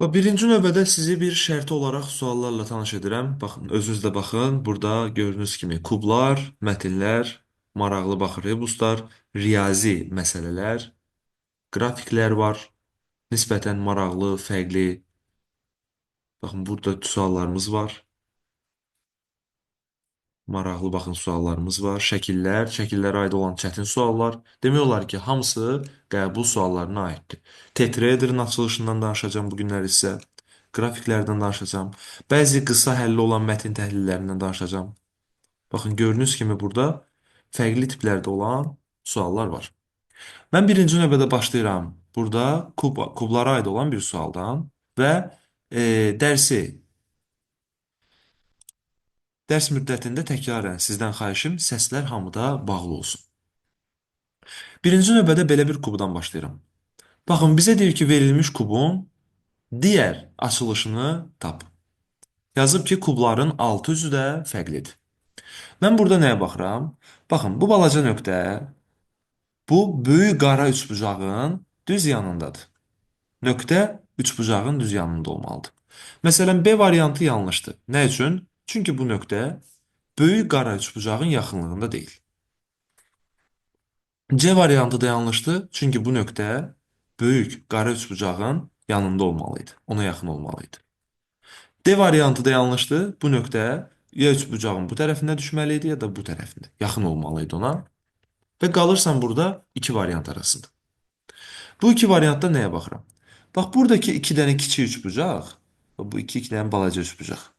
Və birinci növbədə sizi bir şərti olaraq suallarla tanış edirəm. Baxın, özünüz də baxın. Burada gördüyünüz kimi kublar, mətinlər, maraqlı bax rebuslar, riyazi məsələlər, qrafiklər var. Nisbətən maraqlı, fərqli. Baxın, burada suallarımız var. Maraqlı baxın suallarımız var. Şəkillər, şəkillərə aid olan çətin suallar. Demək olar ki, hamısı qəbul suallarına aiddir. Tetraederin açılışından danışacağım bu günlər isə. Qrafiklərdən danışacağım. Bəzi qısa həlli olan mətn təhlillərindən danışacağım. Baxın, gördüyünüz kimi burada fərqli tiplərdə olan suallar var. Mən birinci növbədə başlayıram. Burada kublara aid olan bir sualdan və dərsi dərs müddətində təkrarən sizdən xahişim səslər hamıda bağlı olsun. Birinci növbədə belə bir kubdan başlayıram. Baxın, bizə deyir ki, verilmiş kubun digər açılışını tap. Yazıb ki, kubların altı üzü də fərqlidir. Mən burada nəyə baxıram? Baxın, bu balaca nöqtə bu böyük qara üçbucağın düz yanındadır. Nöqtə üçbucağın düz yanında olmalıdır. Məsələn, B variantı yanlışdır. Nə üçün? Çünki bu nöqtə böyük qara üçbucağın yaxınlığında deyil. C variantı da yanlışdır. Çünki bu nöqtə böyük qara üçbucağın yanında olmalıydı. Ona yaxın olmalıydı. D variantı da yanlışdır. Bu nöqtə ya üçbucağın bu tərəfində düşməli idi, ya da bu tərəfində. Yaxın olmalıydı ona. Və qalırsan burada iki variant arasında. Bu iki variantda nəyə baxıram? Bax, buradakı iki dənə kiçik üçbucaq, bu iki dənə balaca üçbucaq.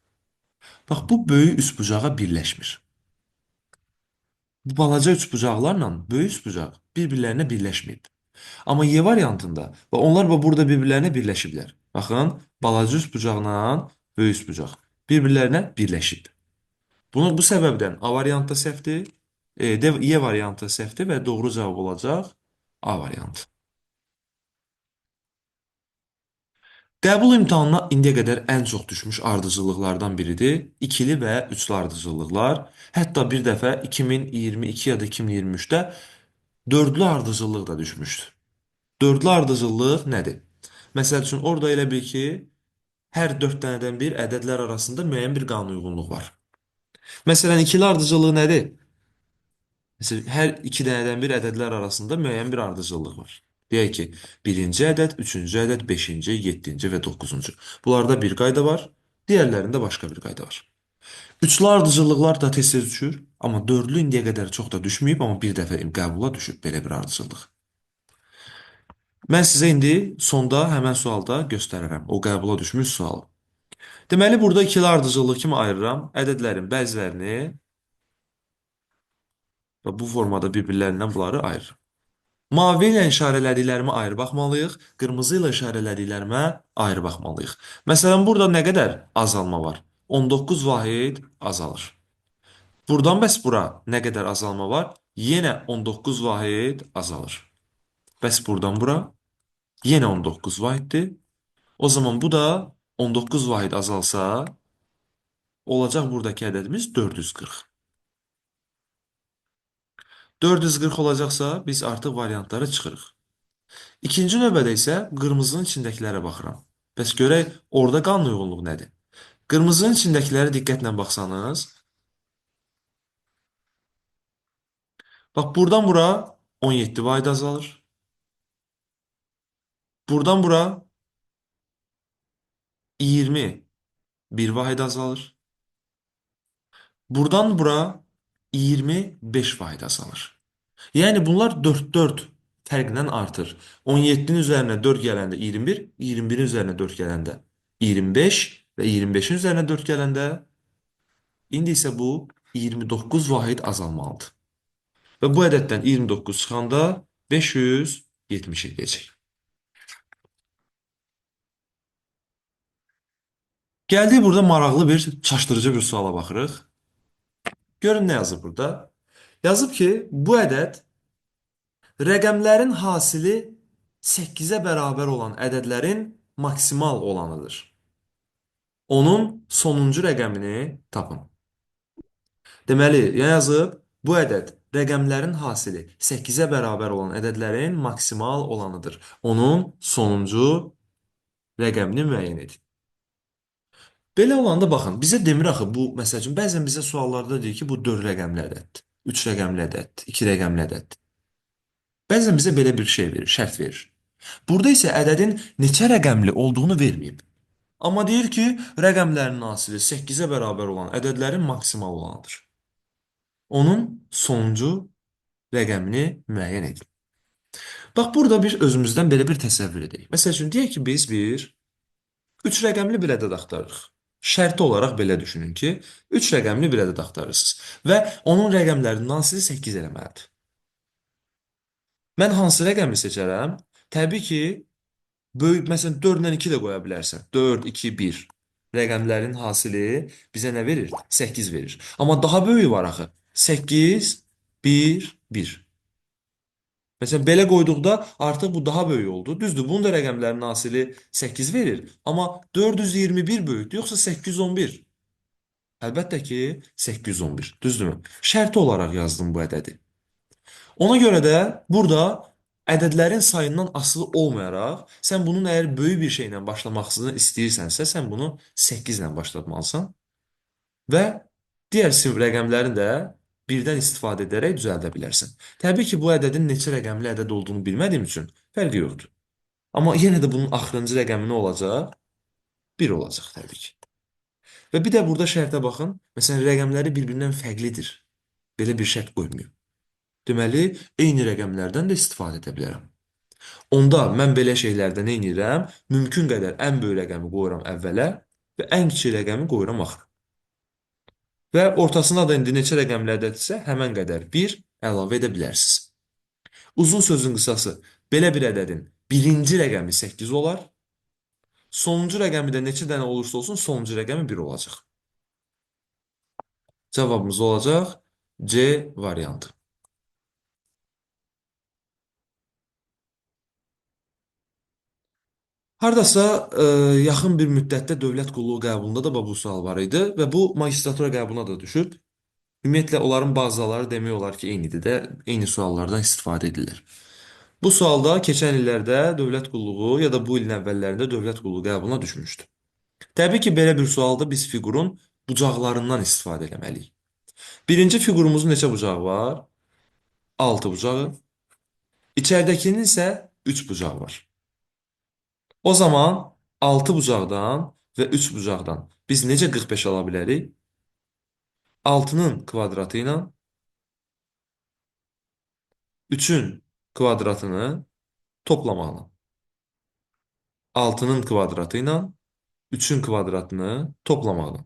Bax, bu böyük üçbucağa birləşmir. Bu balaca üçbucaqlarla böyük üçbucaq bir-birlərinə birləşməyib. Amma Y variantında və onlar burada bir-birlərinə birləşiblər. Baxın, balaca üçbucaqla böyük üçbucaq bir-birlərinə birləşib. Bu səbəbdən A variantı da səhvdir, Y variantı səhvdir və doğru cavab olacaq A variantı. Qəbul imtahanına indiyə qədər ən çox düşmüş ardıcıllıqlardan biridir. İkili və üçlü ardıcıllıqlar. Hətta bir dəfə 2022 ya da 2023-də dördlü ardıcıllıq da düşmüşdü. Dördlü ardıcıllıq nədir? Məsəl üçün, orada elə bil ki, hər dörd dənədən bir ədədlər arasında müəyyən bir qanunyuyğunluq var. Məsələn, ikili ardıcıllıq nədir? Məsələn, hər iki dənədən bir ədədlər arasında müəyyən bir ardıcıllıq var. Deyək ki, birinci ədəd, üçüncü ədəd, beşinci, yeddinci və doqquzuncu. Bunlarda bir qayda var, digərlərində başqa bir qayda var. Üçlü ardıcıllıqlar da tez-tez düşür, amma dördlü indiyə qədər çox da düşməyib, amma bir dəfə qəbula düşüb belə bir ardıcıllıq. Mən sizə indi sonda həmən sualda göstərərəm o qəbula düşmüş sualı. Deməli, burada ikili ardıcıllıq kimi ayırıram. Ədədlərin bəzilərini və bu formada bir-birlərindən bunları ayırıram. Mavi ilə işarələdiklərimə ayrı baxmalıyıq, qırmızı ilə işarələdiklərimə ayrı baxmalıyıq. Məsələn, burada nə qədər azalma var? 19 vahid azalır. Buradan bəs bura nə qədər azalma var? Yenə 19 vahid azalır. Bəs buradan bura yenə 19 vahiddir. O zaman bu da 19 vahid azalsa, olacaq buradakı ədədimiz 440. 440 olacaqsa, biz artıq variantları çıxırıq. İkinci növbədə isə qırmızının içindəkilərə baxıram. Bəs görək, orada qanun uyğunluq nədir? Qırmızının içindəkilərə diqqətlə baxsanız, bax, buradan bura 17 vahid azalır. Buradan bura 21 vahid azalır. Buradan bura 25 vahid azalır. Yəni bunlar 4-4 fərqlə artır. 17-nin üzərinə 4 gələndə 21, 21-in üzərinə 4 gələndə 25 və 25-in üzərinə 4 gələndə indi isə bu 29 vahid azalmalıdır. Və bu ədəddən 29 çıxanda 570 edəcək. Gəldik, burada maraqlı bir, çaşdırıcı bir suala baxırıq. Görün nə yazıb burada. Yazıb ki, bu ədəd rəqəmlərin hasili 8-ə bərabər olan ədədlərin maksimal olanıdır. Onun sonuncu rəqəmini tapın. Deməli, yazıb, bu ədəd rəqəmlərin hasili 8-ə bərabər olan ədədlərin maksimal olanıdır. Onun sonuncu rəqəmini müəyyən edin. Belə olanda baxın, bizə demir axı bu, məsəl üçün, bəzən bizə suallarda deyir ki, bu 4 rəqəmli ədəddir, 3 rəqəmli ədəddir, 2 rəqəmli ədəddir. Bəzən bizə belə bir şey verir, şərt verir. Burada isə ədədin neçə rəqəmli olduğunu verməyib. Amma deyir ki, rəqəmlərin hasili 8-ə bərabər olan ədədlərin maksimal olanıdır. Onun sonuncu rəqəmini müəyyən edin. Bax, burada bir özümüzdən belə bir təsəvvür edək. Məsəl üçün, deyək ki, biz bir 3 rəqəmli bir ədəd axtarırıq. Şərti olaraq belə düşünün ki, 3 rəqəmli bir ədəd axtarırsınız və onun rəqəmlərinin hansısı 8 eləməlidir. Mən hansı rəqəmi seçərəm? Təbii ki, böyük, məsələn, 4-lə 2 də qoya bilərsən. 4, 2, 1. Rəqəmlərin hasili bizə nə verir? 8 verir. Amma daha böyüyü var axı. 8, 1, 1. Məsələn, belə qoyduqda artıq bu daha böyük oldu. Düzdür, bunun da rəqəmlərin hasili 8 verir. Amma 421 böyükdür, yoxsa 811? Əlbəttə ki, 811. Düzdürmü? Şərti olaraq yazdım bu ədədi. Ona görə də burada ədədlərin sayından asılı olmayaraq, sən bunun əgər böyük bir şeylə başlamasını istəyirsənsə, sən bunu 8 ilə başlatmalısan və digər rəqəmlərini də birdən istifadə edərək düzəldə bilərsən. Təbii ki, bu ədədin neçə rəqəmli ədəd olduğunu bilmədiyim üçün fərqi yoxdur. Amma yenə də bunun axırıncı rəqəmi nə olacaq? 1 olacaq təbii ki. Və bir də burada şərtə baxın. Məsələn, rəqəmləri bir-birindən fərqlidir. Belə bir şərt qoymuyor. Deməli, eyni rəqəmlərdən də istifadə edə bilərəm. Onda mən belə şeylərdə nə edirəm? Mümkün qədər ən böyük rəqəmi qoyuram əvvələ və ən kiçik rəqəmi qoyuram axıra. Və ortasına da indi neçə rəqəmli ədədsə, həmən qədər 1 əlavə edə bilərsiniz. Uzun sözün qısası, belə bir ədədin birinci rəqəmi 8 olar, sonuncu rəqəmi də neçə dənə olursa olsun, sonuncu rəqəmi 1 olacaq. Cavabımız olacaq C variantı. Hardasa yaxın bir müddətdə dövlət qulluğu qəbulunda da bu sual var idi və bu magistratura qəbuluna da düşüb. Ümumiyyətlə, onların bazıları demək olar ki, eynidir də, eyni suallardan istifadə edirlər. Bu sualda keçən illərdə dövlət qulluğu ya da bu ilin əvvəllərində dövlət qulluğu qəbuluna düşmüşdü. Təbii ki, belə bir sualda biz fiqurun bucaqlarından istifadə etməliyik. Birinci fiqurumuzun neçə bucağı var? 6 bucağı. İçəridəkinin isə 3 bucağı var. O zaman 6 bucaqdan və 3 bucaqdan biz necə 45 ala bilərik? 6-nın kvadratı ilə 3-ün kvadratını toplamaqla. 6-nın kvadratı ilə 3-ün kvadratını toplamaqla.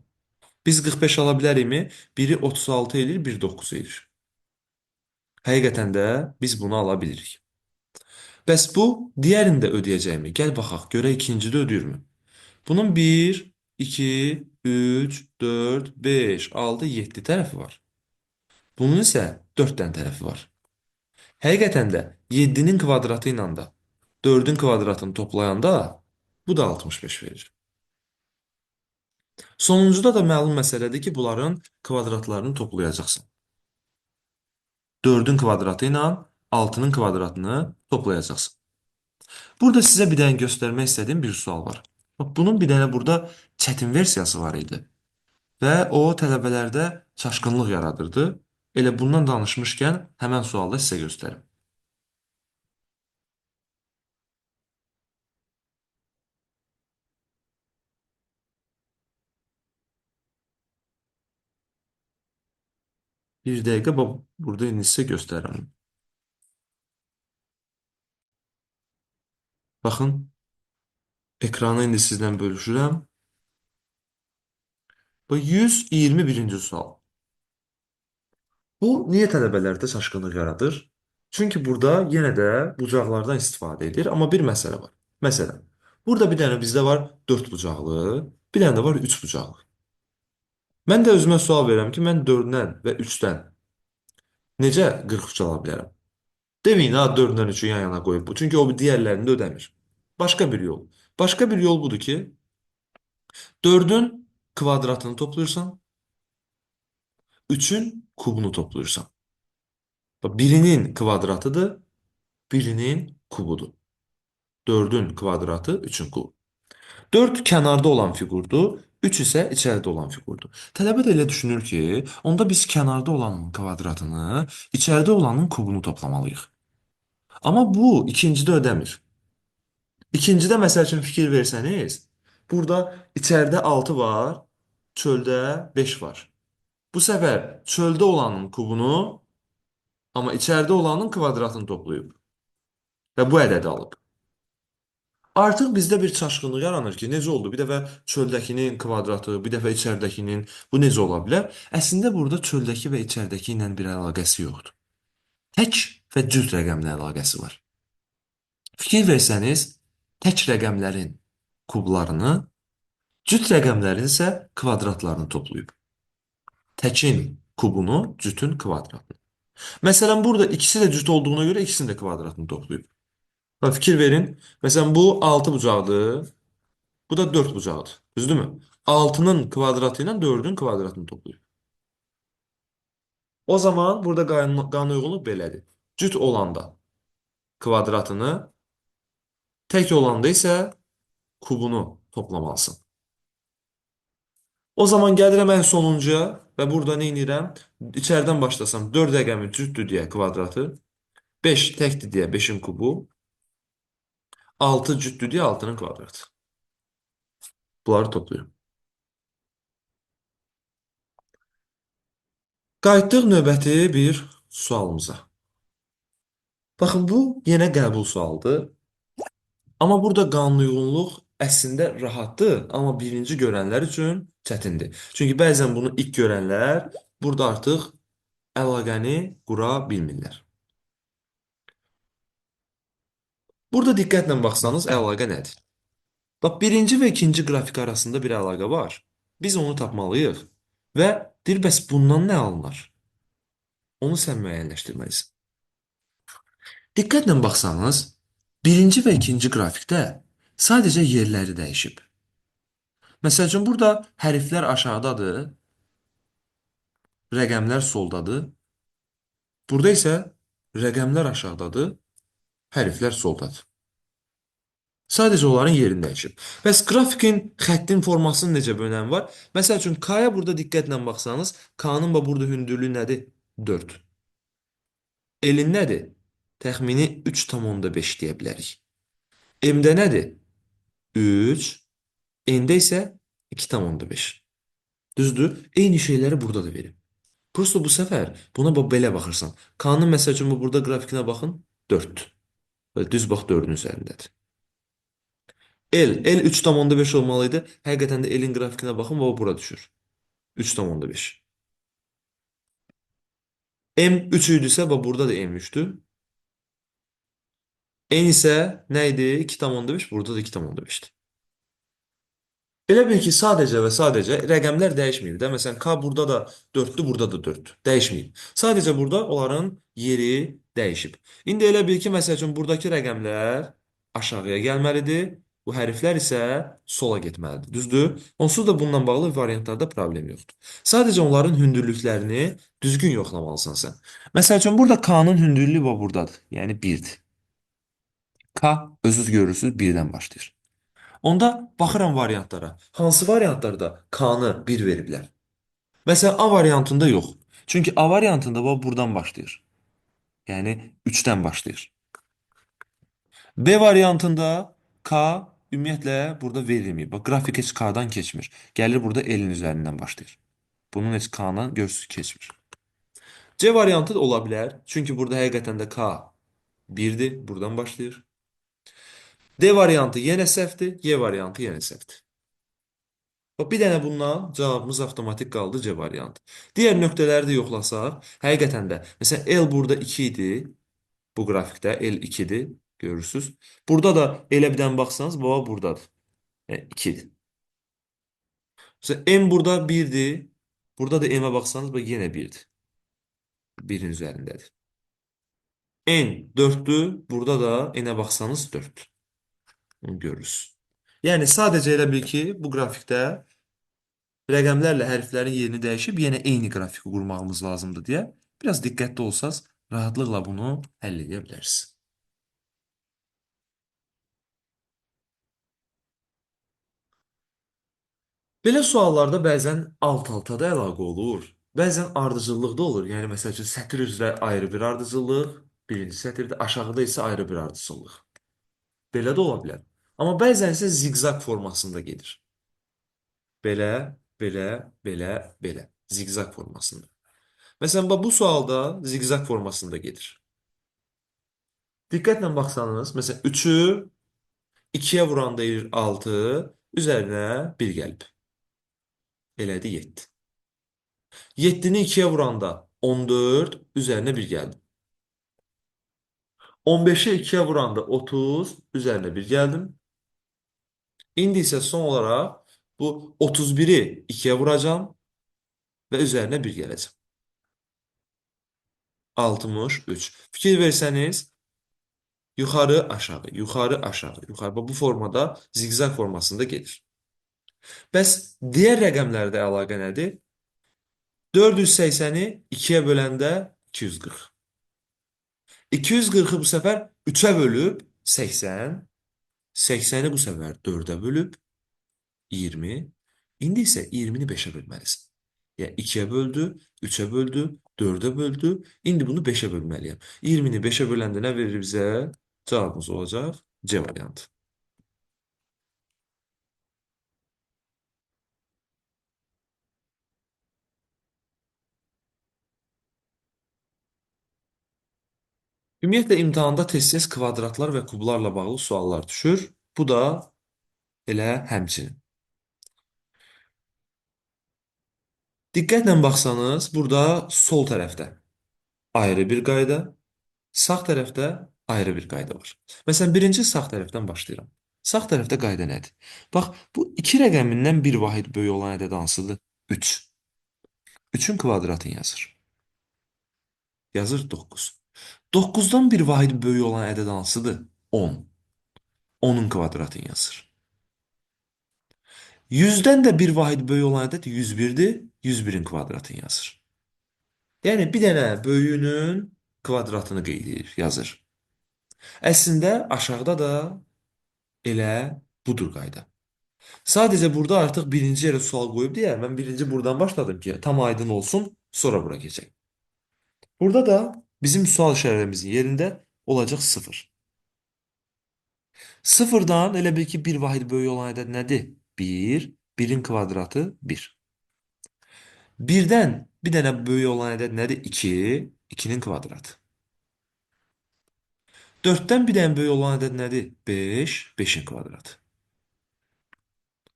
Biz 45 ala bilərikmi? Biri 36 edir, biri 9 edir. Həqiqətən də biz bunu ala bilirik. Bəs bu, digərini də ödəyəcəkmi? Gəl baxaq, görək ikincidə ödəyirmi? Bunun 1, 2, 3, 4, 5, 6, 7 tərəfi var. Bunun isə 4 dənə tərəfi var. Həqiqətən də 7-nin kvadratı ilə də 4-ün kvadratını toplayanda bu da 65 verir. Sonuncuda da məlum məsələdir ki, bunların kvadratlarını toplayacaqsan. 4-ün kvadratı ilə 6-nın kvadratını toplayacaqsın. Burada sizə bir dənə göstərmək istədiyim bir sual var. Bunun bir dənə burada çətin versiyası var idi. Və o tələbələrdə çaşqınlıq yaradırdı. Elə bundan danışmışkən həmən sualda sizə göstərim. Bir dəqiqə, burada indi sizə göstərirəm. Baxın, ekranı indi sizlə bölüşürəm. Bu 121-ci sual. Bu, niyə tələbələrdə çaşqınlıq yaradır? Çünki burada yenə də bucaqlardan istifadə edir, amma bir məsələ var. Məsələn, burada bir dənə bizdə var 4 bucaqlı, bir dənə də var 3 bucaqlı. Mən də özümə sual verirəm ki, mən 4-dən və 3-dən necə 43 ala bilərəm? Deməyin, ha, 4-dən 3-ü yan-yana qoyub bu. Çünki o digərlərini də ödəmir. Başqa bir yol. Başqa bir yol budur ki, 4-ün kvadratını toplayırsan, 3-ün kubunu toplayırsan. Birinin kvadratıdır, birinin kubudur. 4-ün kvadratı 3-ün kubu. 4 kənarda olan fiqurdur, 3 isə içəridə olan fiqurdur. Tələbə də elə düşünür ki, onda biz kənarda olanın kvadratını, içəridə olanın kubunu toplamalıyıq. Amma bu ikincidə ödəmir. İkincidə məsəl üçün fikir versəniz, burada içəridə 6 var, çöldə 5 var. Bu səfər çöldə olanın kubunu, amma içəridə olanın kvadratını toplayıb və bu ədədi alıb. Artıq bizdə bir çaşqınlıq yaranır ki, necə oldu? Bir dəfə çöldəkinin kvadratı, bir dəfə içəridəkinin, bu necə ola bilər? Əslində burada çöldəki və içəridəki ilə bir əlaqəsi yoxdur. Tək və cüt rəqəmlə əlaqəsi var. Fikir versəniz, tək rəqəmlərin kublarını, cüt rəqəmlərin isə kvadratlarını toplayıb. Təkin kubunu, cütün kvadratını. Məsələn, burada ikisi də cüt olduğuna görə ikisinin də kvadratını toplayıb. Və fikir verin, məsələn, bu 6 bucaqdır, bu da 4 bucaqdır. Düzdürmü? 6'nın kvadratı ilə 4'ün kvadratını toplayıb. O zaman burada qanun uyğunluq belədir. Cüt olanda kvadratını, tək olanda isə kubunu toplamalısın. O zaman gəlirəm ən sonuncuya və burada nə edirəm? İçəridən başlasam 4 rəqəmi cütdür deyə kvadratı, 5 təkdir deyə 5'in kubu, 6 cütdür deyə 6'nın kvadratı. Bunları topluyorum. Qayıtdıq növbəti bir sualımıza. Baxın, bu yenə qəbul sualıdır. Amma burada qanunuyğunluq əslində rahatdır, amma birinci görənlər üçün çətindir. Çünki bəzən bunu ilk görənlər burada artıq əlaqəni qura bilmirlər. Burada diqqətlə baxsanız əlaqə nədir? Bax, birinci və ikinci qrafik arasında bir əlaqə var. Biz onu tapmalıyıq və deyir, bəs bundan nə alınır? Onu sən müəyyənləşdirməlisən. Diqqətlə baxsanız, birinci və ikinci qrafikdə sadəcə yerləri dəyişib. Məsəl üçün, burada hərflər aşağıdadır, rəqəmlər soldadır. Burada isə rəqəmlər aşağıdadır, hərflər soldadır. Sadəcə onların yerini dəyişib. Bəs qrafikin, xəttin formasının necə bir önəmi var? Məsəl üçün, K-ya burada diqqətlə baxsanız, K-nın burada hündürlüyü nədir? 4. L-in nədir? Təxmini 3,5 deyə bilərik. M-də nədir? 3. N-də isə 2,5. Düzdür? Eyni şeyləri burada da verib. Prosto bu səfər buna belə baxırsan. K-nın məsəl üçün bu burada qrafikinə baxın, 4'dür. Böyle düz bax 4'ün üzərindədir. L 3,5 olmalıydı. Həqiqətən də L-in qrafikinə baxın və o bura düşür. 3,5. M 3 idisə, bax burada da M 3'dür. N isə nə idi? 2,5, burada da 2,5'dir. Elə bil ki, sadəcə və sadəcə rəqəmlər dəyişməyib də. Məsələn, K burada da 4'dür, burada da 4'dür. Dəyişməyib. Sadəcə burada onların yeri dəyişib. İndi elə bil ki, məsəl üçün, buradakı rəqəmlər aşağıya gəlməlidir. Bu hərflər isə sola getməlidir. Düzdür? Onsuz da bununla bağlı variantlarda problem yoxdur. Sadəcə onların hündürlüklərini düzgün yoxlamalısan sən. Məsəl üçün, burada K-nın hündürlüyü buradadır. Yəni 1'dir. K, özünüz görürsünüz, 1'dən başlayır. Onda baxıram variantlara. Hansı variantlarda K-nı 1 veriblər? Məsələn, A variantında yox. Çünki A variantında bu buradan başlayır. Yəni 3'dən başlayır. B variantında K ümumiyyətlə burada verilməyib. Bax, qrafik heç K-dan keçmir. Gəlir burada L-in üzərindən başlayır. Bunun heç K-dan görürsünüz keçmir. C variantı da ola bilər. Çünki burada həqiqətən də K 1'dir. Buradan başlayır. D variantı yenə səhvdir. Y variantı yenə səhvdir. Bax, bir dənə bundan cavabımız avtomatik qaldı C variantı. Digər nöqtələri də yoxlasaq, həqiqətən də, məsələn, L burada 2 idi, bu qrafikdə L 2'dir, görürsünüz. Burada da elə bir dənə baxsanız, baba buradadır, yəni 2'dir. Məsələn, M burada 1'dir, burada da M-ə baxsanız, bax, yenə 1'dir. 1'in üzərindədir. N 4'dür, burada da N-ə baxsanız 4'dür. Onu görürsünüz. Yəni, sadəcə elə bil ki, bu qrafikdə rəqəmlərlə hərflərin yerini dəyişib yenə eyni qrafiki qurmağımız lazımdır deyə biraz diqqətli olsaz rahatlıqla bunu həll edə bilərsiniz. Belə suallarda bəzən alt-alta da əlaqə olur. Bəzən ardıcıllıq da olur. Yəni məsəl üçün sətr üzrə ayrı bir ardıcıllıq, birinci sətirdə, aşağıda isə ayrı bir ardıcıllıq. Belə də ola bilər. Amma bəzən isə ziqzaq formasında gedir. Belə, belə, belə, belə. Ziqzaq formasında. Məsələn, bu sualda ziqzaq formasında gedir. Diqqətlə baxsanız, məsələn, 3-ü 2-yə vuranda edir 6, üzərinə 1 gəlib. Elədi 7. 7-ni 2-yə vuranda 14, üzərinə 1 gəldi. 15-i 2-yə vuranda 30, üzərinə 1 gəldim. İndi isə son olaraq bu 31-i 2-yə vuracam və üzərinə 1 gələcəm. 63. Fikir versəniz, yuxarı, aşağı, yuxarı, aşağı, yuxarı. Bu formada, ziqzaq formasında gedir. Bəs digər rəqəmlərdə əlaqə nədir? 480-i 2-yə böləndə 240. 240-ı bu səfər 3-ə bölüb 80. 80-i bu səfər 4-ə bölüb 20. İndi isə 20-ni 5-ə bölməlisən. Yəni 2-yə böldü, 3-ə böldü, 4-ə böldü. İndi bunu 5-ə bölməliyəm. 20-ni 5-ə böləndə nə verir bizə? Cavabımız olacaq C variantı. Ümumiyyətlə imtahanda tez-tez kvadratlar və kublarla bağlı suallar düşür. Bu da elə həmçinin. Diqqətlə baxsanız, burada sol tərəfdə ayrı bir qayda, sağ tərəfdə ayrı bir qayda var. Məsələn, birinci sağ tərəfdən başlayıram. Sağ tərəfdə qayda nədir? Bax, bu iki rəqəmindən bir vahid böyük olan ədəd hansıdır? 3. 3-ün kvadratını yazır. Yazır 9. 9-dan bir vahid böyük olan ədəd hansıdır? 10. 10-un kvadratını yazır. 100-dən də bir vahid böyük olan ədəd 101-dir. 101-in kvadratını yazır. Yəni bir dənə böyüyünün kvadratını qeyd edir, yazır. Əslində aşağıda da elə budur qayda. Sadəcə burada artıq birinci yerə sual qoyub deyə mən birinci buradan başladım ki, tam aydın olsun, sonra bura keçək. Burada da bizim sual işarəmizin yerində olacaq 0. 0-dan elə bil ki, bir vahid böyük olan ədəd nədir? 1, 1-in kvadratı 1. 1-dən bir dənə böyük olan ədəd nədir? 2, 2-nin kvadratı. 4-dən bir dənə böyük olan ədəd nədir? 5, 5-in kvadratı.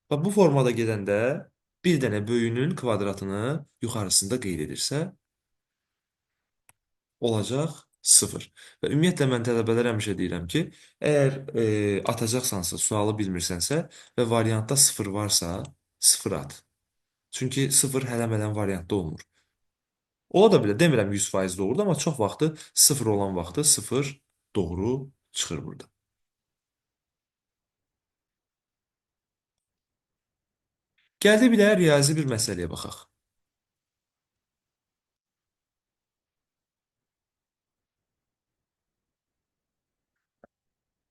Və bu formada gedəndə bir dənə böyüyünün kvadratını yuxarısında qeyd edirsə, olacaq 0. Və ümumiyyətlə mən tələbələrə həmişə deyirəm ki, əgər atacaqsansa, sualı bilmirsənsə və variantda 0 varsa, 0 at. Çünki 0 hələmələn variantda olmur. Ola da bilər, demirəm 100% doğrudur, amma çox vaxtı 0 olan vaxtı 0 doğru çıxır burada. Gəldi bir də riyazi bir məsələyə baxaq.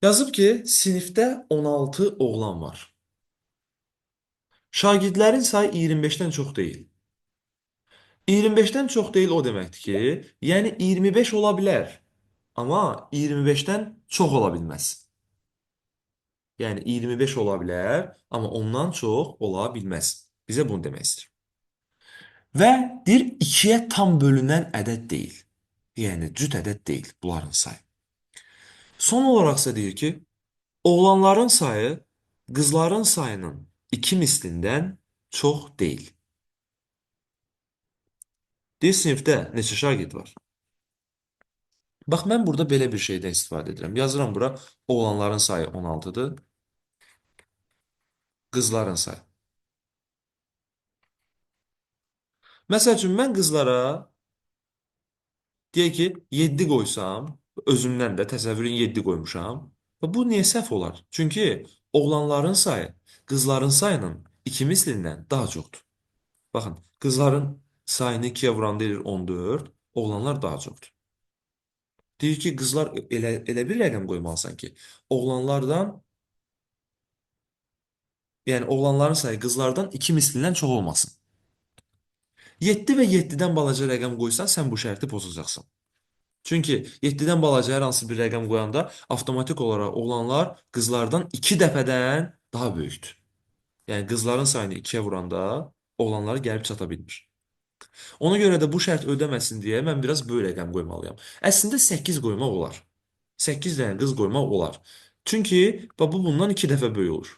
Yazıb ki, sinifdə 16 oğlan var. Şagirdlərin sayı 25-dən çox deyil. 25-dən çox deyil o deməkdir ki, yəni 25 ola bilər, amma 25-dən çox ola bilməz. Yəni 25 ola bilər, amma ondan çox ola bilməz. Bizə bunu demək istəyir. Və deyir 2-yə tam bölünən ədəd deyil. Yəni cüt ədəd deyil bunların sayı. Son olaraqsa deyir ki, oğlanların sayı qızların sayının 2 mislindən çox deyil. Deyir sinifdə neçə şagird var? Bax, mən burada belə bir şeydən istifadə edirəm. Yazıram bura, oğlanların sayı 16-dır, qızların sayı. Məsəl üçün, mən qızlara deyək ki, 7 qoysam, özümdən də təsəvvürün 7 qoymuşam. Və bu niyə səhv olar? Çünki oğlanların sayı qızların sayının 2 mislindən daha çoxdur. Baxın, qızların sayını 2-yə vuranda edir 14, oğlanlar daha çoxdur. Deyir ki, qızlar elə bir rəqəm qoymalısan ki, oğlanlardan Yəni oğlanların sayı qızlardan 2 mislindən çox olmasın. 7 və 7-dən balaca rəqəm qoysan, sən bu şərti pozacaqsan. Çünki 7-dən balaca hər hansı bir rəqəm qoyanda avtomatik olaraq oğlanlar qızlardan 2 dəfədən daha böyükdür. Yəni qızların sayını 2-yə vuranda oğlanlar gəlib çata bilmir. Ona görə də bu şərt ödəməsin deyə mən biraz böyük rəqəm qoymalıyam. Əslində 8 qoymaq olar. 8 dənə qız qoymaq olar. Çünki bu bundan 2 dəfə böyük olur.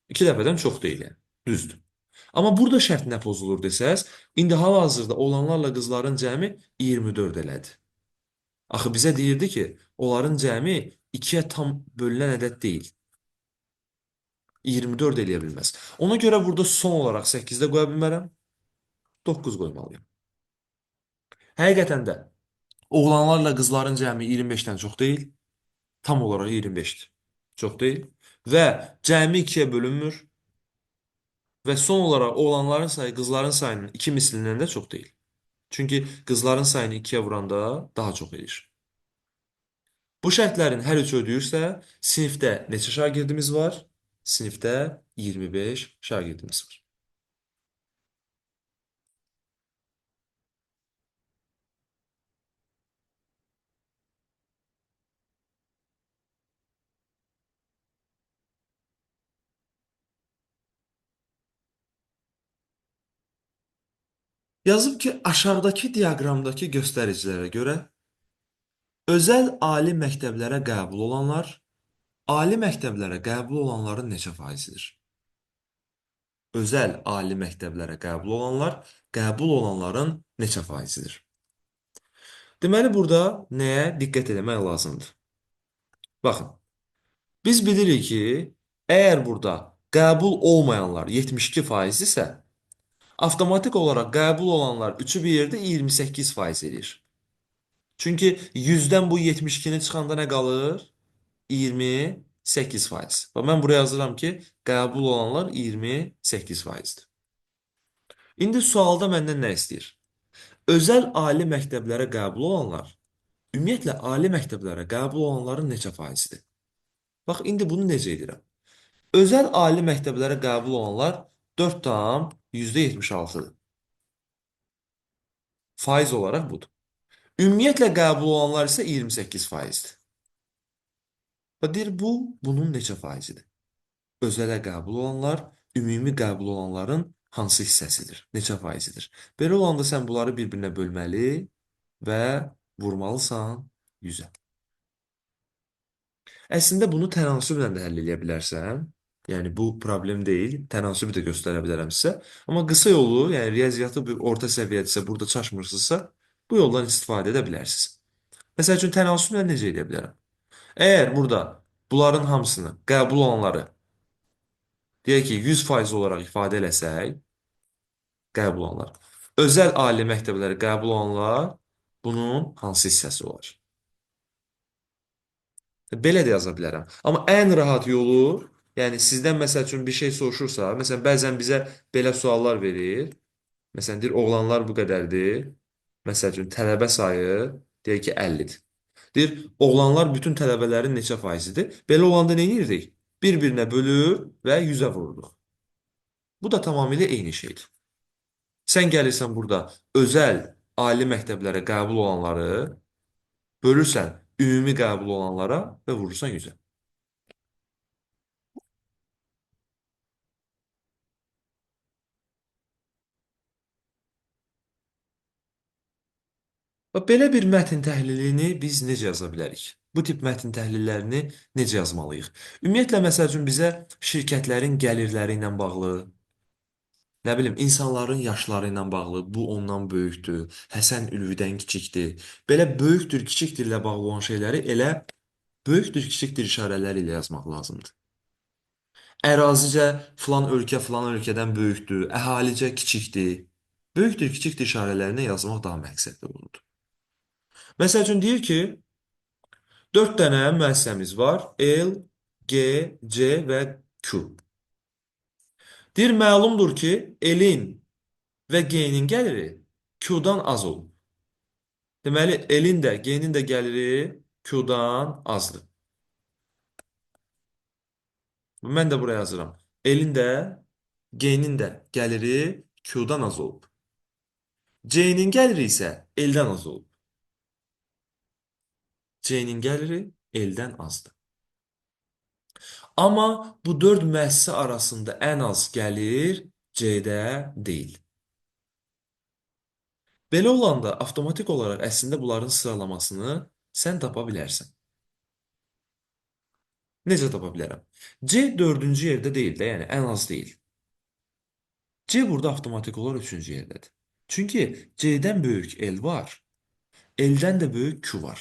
2 dəfədən çox deyil yəni. Düzdür. Amma burada şərt nə pozulur desəz, indi hal-hazırda oğlanlarla qızların cəmi 24 elədi. Axı bizə deyirdi ki, onların cəmi 2-yə tam bölünən ədəd deyil. 24 eləyə bilməz. Ona görə burada son olaraq 8-də qoya bilmərəm, 9 qoymalıyam. Həqiqətən də oğlanlarla qızların cəmi 25-dən çox deyil, tam olaraq 25-dir. Çox deyil. Və cəmi 2-yə bölünmür və son olaraq oğlanların sayı qızların sayının 2 mislindən də çox deyil. Çünki qızların sayını 2-yə vuranda daha çox edir. Bu şərtlərin hər üçü ödəyirsə, sinifdə neçə şagirdimiz var? Sinifdə 25 şagirdimiz var. Yazıb ki, aşağıdakı diaqramdakı göstəricilərə görə özəl ali məktəblərə qəbul olanlar ali məktəblərə qəbul olanların neçə faizidir? Özəl ali məktəblərə qəbul olanlar qəbul olanların neçə faizidir? Deməli, burada nəyə diqqət etmək lazımdır? Baxın, biz bilirik ki, əgər burada qəbul olmayanlar 72% isə, avtomatik olaraq qəbul olanlar üçü bir yerdə 28% edir. Çünki 100-dən bu 72-ni çıxanda nə qalır? 28%. Və mən buraya yazıram ki, qəbul olanlar 28%-dir. İndi sualda məndən nə istəyir? Özəl ali məktəblərə qəbul olanlar, ümumiyyətlə ali məktəblərə qəbul olanların neçə faizidir? Bax, indi bunu necə edirəm? Özəl ali məktəblərə qəbul olanlar 4,76-dır. Faiz olaraq budur. Ümumiyyətlə qəbul olanlar isə 28%-dir. Və deyir, bunun neçə faizidir? Özələ qəbul olanlar, ümumi qəbul olanların hansı hissəsidir? Neçə faizidir? Belə olanda sən bunları bir-birinə bölməli və vurmalısan 100-ə. Əslində bunu tənasüblə də həll edə bilərsən. Yəni bu problem deyil. Tənasübü də göstərə bilərəm sizə. Amma qısa yolu, yəni riyaziyyatı bir orta səviyyədirsə, burada çaşmırsınızsa, bu yoldan istifadə edə bilərsiniz. Məsəl üçün tənasüblə necə edə bilərəm? Əgər burada bunların hamısını, qəbul olanları deyək ki, 100% olaraq ifadə eləsək, qəbul olanlar. Özəl ali məktəblərə qəbul olanlar bunun hansı hissəsi olar? Belə də yaza bilərəm. Amma ən rahat yolu, yəni sizdən məsəl üçün bir şey soruşursa, məsələn bəzən bizə belə suallar verir. Məsələn deyir oğlanlar bu qədərdir. Məsəl üçün tələbə sayı deyək ki 50-dir. Deyir oğlanlar bütün tələbələrin neçə faizidir? Belə olanda nə edirdik? Bir-birinə bölür və 100-ə vururuq. Bu da tamamilə eyni şeydir. Sən gəlirsən burada özəl ali məktəblərə qəbul olanları bölürsən ümumi qəbul olanlara və vurursan 100-ə. Və belə bir mətn təhlilini biz necə yaza bilərik? Bu tip mətn təhlillərini necə yazmalıyıq? Ümumiyyətlə, məsəl üçün bizə şirkətlərin gəlirləri ilə bağlı, nə bilim, insanların yaşları ilə bağlı, bu ondan böyükdür, Həsən Ülvidən kiçikdir. Belə böyükdür, kiçikdir ilə bağlı olan şeyləri elə böyükdür, kiçikdir işarələri ilə yazmaq lazımdır. Ərazicə filan ölkə filan ölkədən böyükdür, əhalicə kiçikdir. Böyükdür, kiçikdir işarələrini yazmaq daha məqsədli olur. Məsəl üçün deyir ki, 4 dənə müəssisəmiz var. L, G, C və Q. Deyir, məlumdur ki, L-in və G-nin gəliri Q-dan az olur. Deməli, L-in də, G-nin də gəliri Q-dan azdır. Mən də buraya yazıram. Elin də, G-nin də gəliri Q-dan az olub. C-nin gəliri isə eldən az olub. C-nin gəliri eldən azdır. Amma bu 4 müəssisə arasında ən az gəlir C-də deyil. Belə olanda avtomatik olaraq əslində bunların sıralamasını sən tapa bilərsən. Necə tapa bilərəm? C 4-cü yerdə deyil də, yəni ən az deyil. C burada avtomatik olaraq 3-cü yerdədir. Çünki C-dən böyük L var, L-dən də böyük Q var.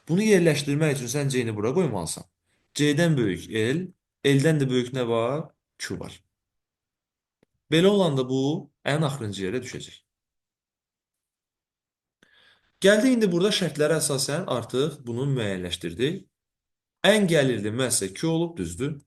Bunu yerləşdirmək üçün sən C-ni bura qoymalısan. C-dən böyük L, L-dən də böyük nə var? Q var. Belə olanda bu ən axırıncı yerə düşəcək. Gəldik indi burada şərtlərə əsasən artıq bunu müəyyənləşdirdik. Ən gəlirli müəssisə Q olub, düzdür?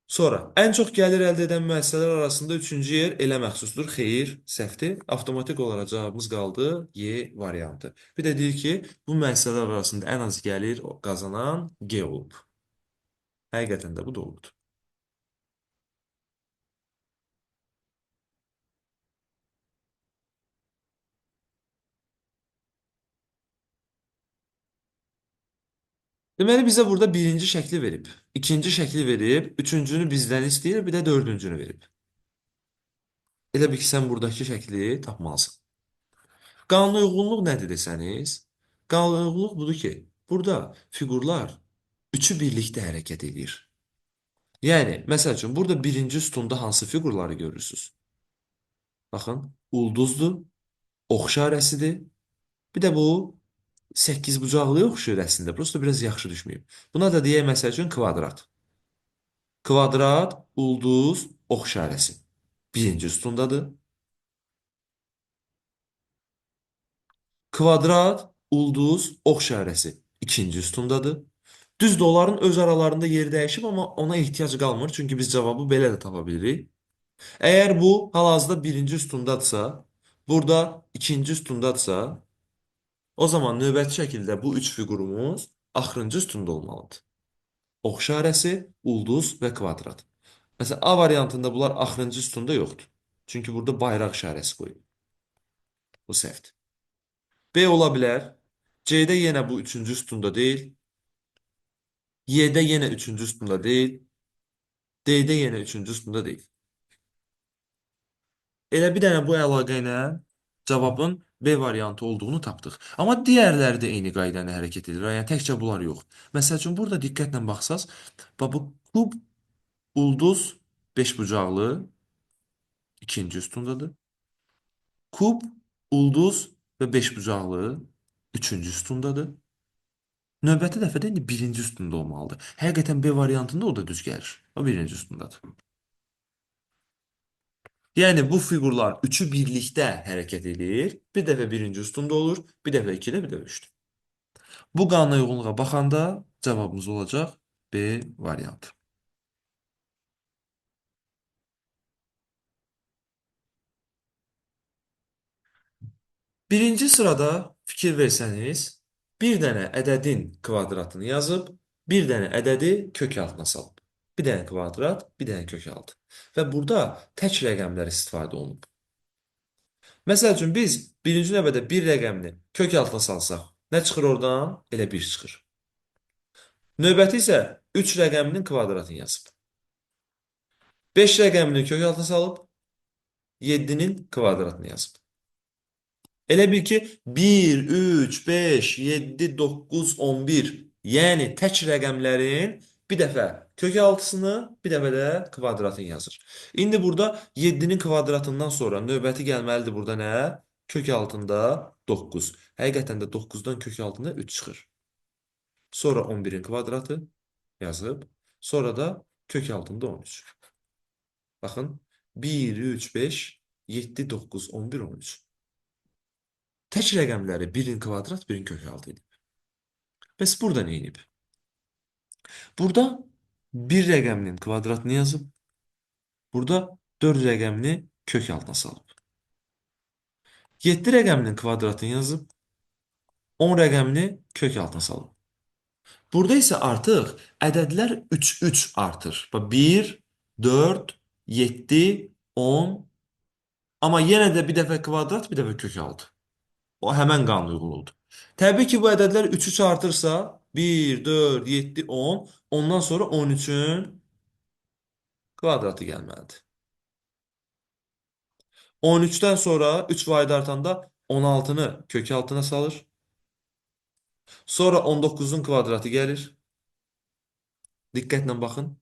Sonra, ən çox gəlir əldə edən müəssisələr arasında üçüncü yer elə məxsusdur. Xeyr, səhvdir. Avtomatik olaraq cavabımız qaldı Y variantı. Bir də deyir ki, bu müəssisələr arasında ən az gəlir qazanan G olub. Həqiqətən də bu doğrudur. Deməli, bizə burada birinci şəkli verib, ikinci şəkli verib, üçüncünü bizdən istəyir, bir də dördüncünü verib. Elə bil ki, sən buradakı şəkli tapmalısan. Qanunauyğunluq nədir desəniz? Qanunauyğunluq budur ki, burada fiqurlar üçü birlikdə hərəkət edir. Yəni, məsəl üçün, burada birinci sütunda hansı fiqurları görürsünüz? Baxın, ulduzdur, ox işarəsidir. Bir də bu 8 bucaqlıya oxşuyur əslində. Prosta biraz yaxşı düşməyib. Buna da deyək, məsəl üçün, kvadrat. Kvadrat, ulduz, ox işarəsi. Birinci sütundadır. Kvadrat, ulduz, ox işarəsi. İkinci sütundadır. Düzdür, onların öz aralarında yeri dəyişib, amma ona ehtiyac qalmır. Çünki biz cavabı belə də tapa bilirik. Əgər bu hal-hazırda birinci sütundadırsa, burada ikinci sütundadırsa, o zaman növbəti şəkildə bu üç fiqurumuz axırıncı sütunda olmalıdır. Ox işarəsi, ulduz və kvadrat. Məsələn, A variantında bunlar axırıncı sütunda yoxdur. Çünki burada bayraq işarəsi qoyub. Bu səhvdir. B ola bilər. C-də yenə bu üçüncü sütunda deyil. Y-də yenə üçüncü sütunda deyil. D-də yenə üçüncü sütunda deyil. Elə bir dənə bu əlaqə ilə cavabın B variantı olduğunu tapdıq. Amma digərləri də eyni qayda ilə hərəkət edir. Yəni təkcə bunlar yox. Məsəl üçün burada diqqətlə baxsaz, bax bu kub, ulduz, beşbucaqlı ikinci sütundadır. Kub, ulduz və beşbucaqlı üçüncü sütundadır. Növbəti dəfədə indi birinci sütunda olmalıdır. Həqiqətən B variantında o da düz gəlir. O birinci sütundadır. Yəni bu fiqurlar üçü birlikdə hərəkət edir. Bir dəfə birinci sütunda olur, bir dəfə ikidə, bir dəfə üçdə. Bu qanuna uyğunluğa baxanda cavabımız olacaq B variantı. Birinci sırada fikir versəniz, bir dənə ədədin kvadratını yazıb, bir dənə ədədi kök altına salıb. Bir dənə kvadrat, bir dənə kök altı. Və burada tək rəqəmlər istifadə olunub. Məsəl üçün biz birinci növbədə bir rəqəmini kök altına salsaq, nə çıxır oradan? Elə 1 çıxır. Növbəti isə 3 rəqəminin kvadratını yazıb. 5 rəqəmini kök altına salıb, 7-nin kvadratını yazıb. Elə bil ki 1, 3, 5, 7, 9, 11, yəni tək rəqəmlərin bir dəfə kök altısını, bir dəfə də kvadratını yazır. İndi burada 7-nin kvadratından sonra növbəti gəlməlidir burada nə? Kök altında 9. Həqiqətən də 9-dan kök altında 3 çıxır. Sonra 11-in kvadratı yazıb, sonra da kök altında 13. Baxın, 1, 3, 5, 7, 9, 11, 13. Tək rəqəmləri birin kvadrat, birin kök altı edib. Bəs burada nə edib? Burada bir rəqəminin kvadratını yazıb, burada 4 rəqəmini kök altına salıb. 7 rəqəminin kvadratını yazıb, 10 rəqəmini kök altına salıb. Burada isə artıq ədədlər 3-3 artır. Bax, 1, 4, 7, 10. Amma yenə də bir dəfə kvadrat, bir dəfə kök altı. O həmən qanun uyğunludur. Təbii ki, bu ədədlər 3-3 artırsa, 1, 4, 7, 10, ondan sonra 13-ün kvadratı gəlməlidir. 13-dən sonra 3 vahid artanda 16-nı kök altına salır. Sonra 19-un kvadratı gəlir. Diqqətlə baxın.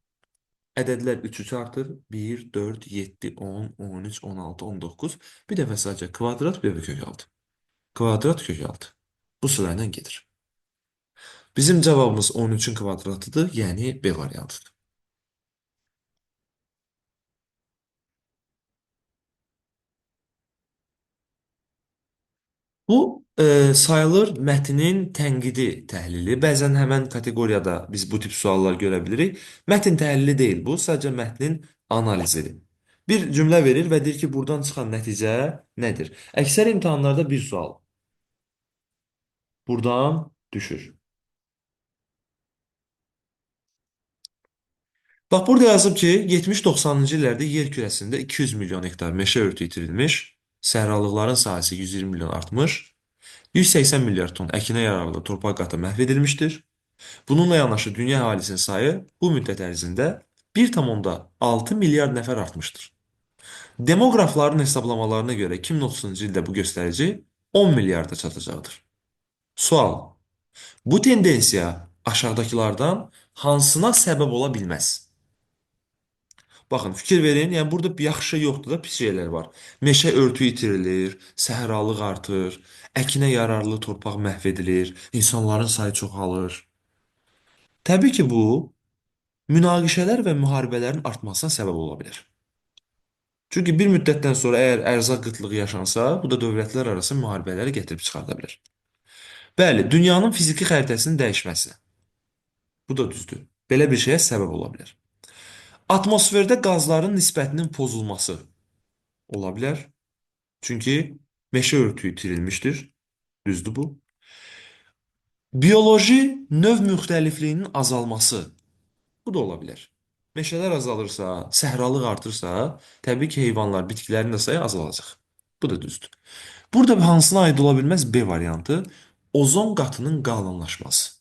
Ədədlər 3-3 artır. 1, 4, 7, 10, 13, 16, 19. Bir dəfə sadəcə kvadrat, bir dəfə kök altı. Kvadrat, kök altı. Bu sırayla gedir. Bizim cavabımız 13-ün kvadratıdır, yəni B variantıdır. Bu sayılır mətnin tənqidi təhlili. Bəzən həmən kateqoriyada biz bu tip suallar görə bilirik. Mətn təhlili deyil bu, sadəcə mətnin analizidir. Bir cümlə verir və deyir ki, buradan çıxan nəticə nədir? Əksər imtahanlarda bir sual buradan düşür. Bax, burada yazıb ki, 70-90-cı illərdə yer kürəsində 200 milyon hektar meşə örtüyü itirilmiş, səhralıqların sahəsi 120 milyon artmış, 180 milyar ton əkinə yararlı torpaq qatı məhv edilmişdir. Bununla yanaşı dünya əhalisinin sayı bu müddət ərzində 1,6 milyard nəfər artmışdır. Demoqrafların hesablamalarına görə 2030-cu ildə bu göstərici 10 milyarda çatacaqdır. Sual: bu tendensiya aşağıdakılardan hansına səbəb ola bilməz? Baxın, fikir verin. Yəni burada yaxşı şey yoxdur da, pis şeylər var. Meşə örtüyü itirilir, səhralıq artır, əkinə yararlı torpaq məhv edilir, insanların sayı çoxalır. Təbii ki, bu münaqişələr və müharibələrin artmasına səbəb ola bilər. Çünki bir müddətdən sonra əgər ərzaq qıtlığı yaşansa, bu da dövlətlər arası müharibələri gətirib çıxarda bilər. Bəli, dünyanın fiziki xəritəsinin dəyişməsi. Bu da düzdür. Belə bir şeyə səbəb ola bilər. Atmosferdə qazların nisbətinin pozulması ola bilər. Çünki meşə örtüyü itirilmişdir. Düzdür bu. Bioloji növ müxtəlifliyinin azalması. Bu da ola bilər. Meşələr azalırsa, səhralıq artırsa, təbii ki, heyvanlar, bitkilərin də sayı azalacaq. Bu da düzdür. Burada hansına aid ola bilməz B variantı? Ozon qatının qalınlaşması.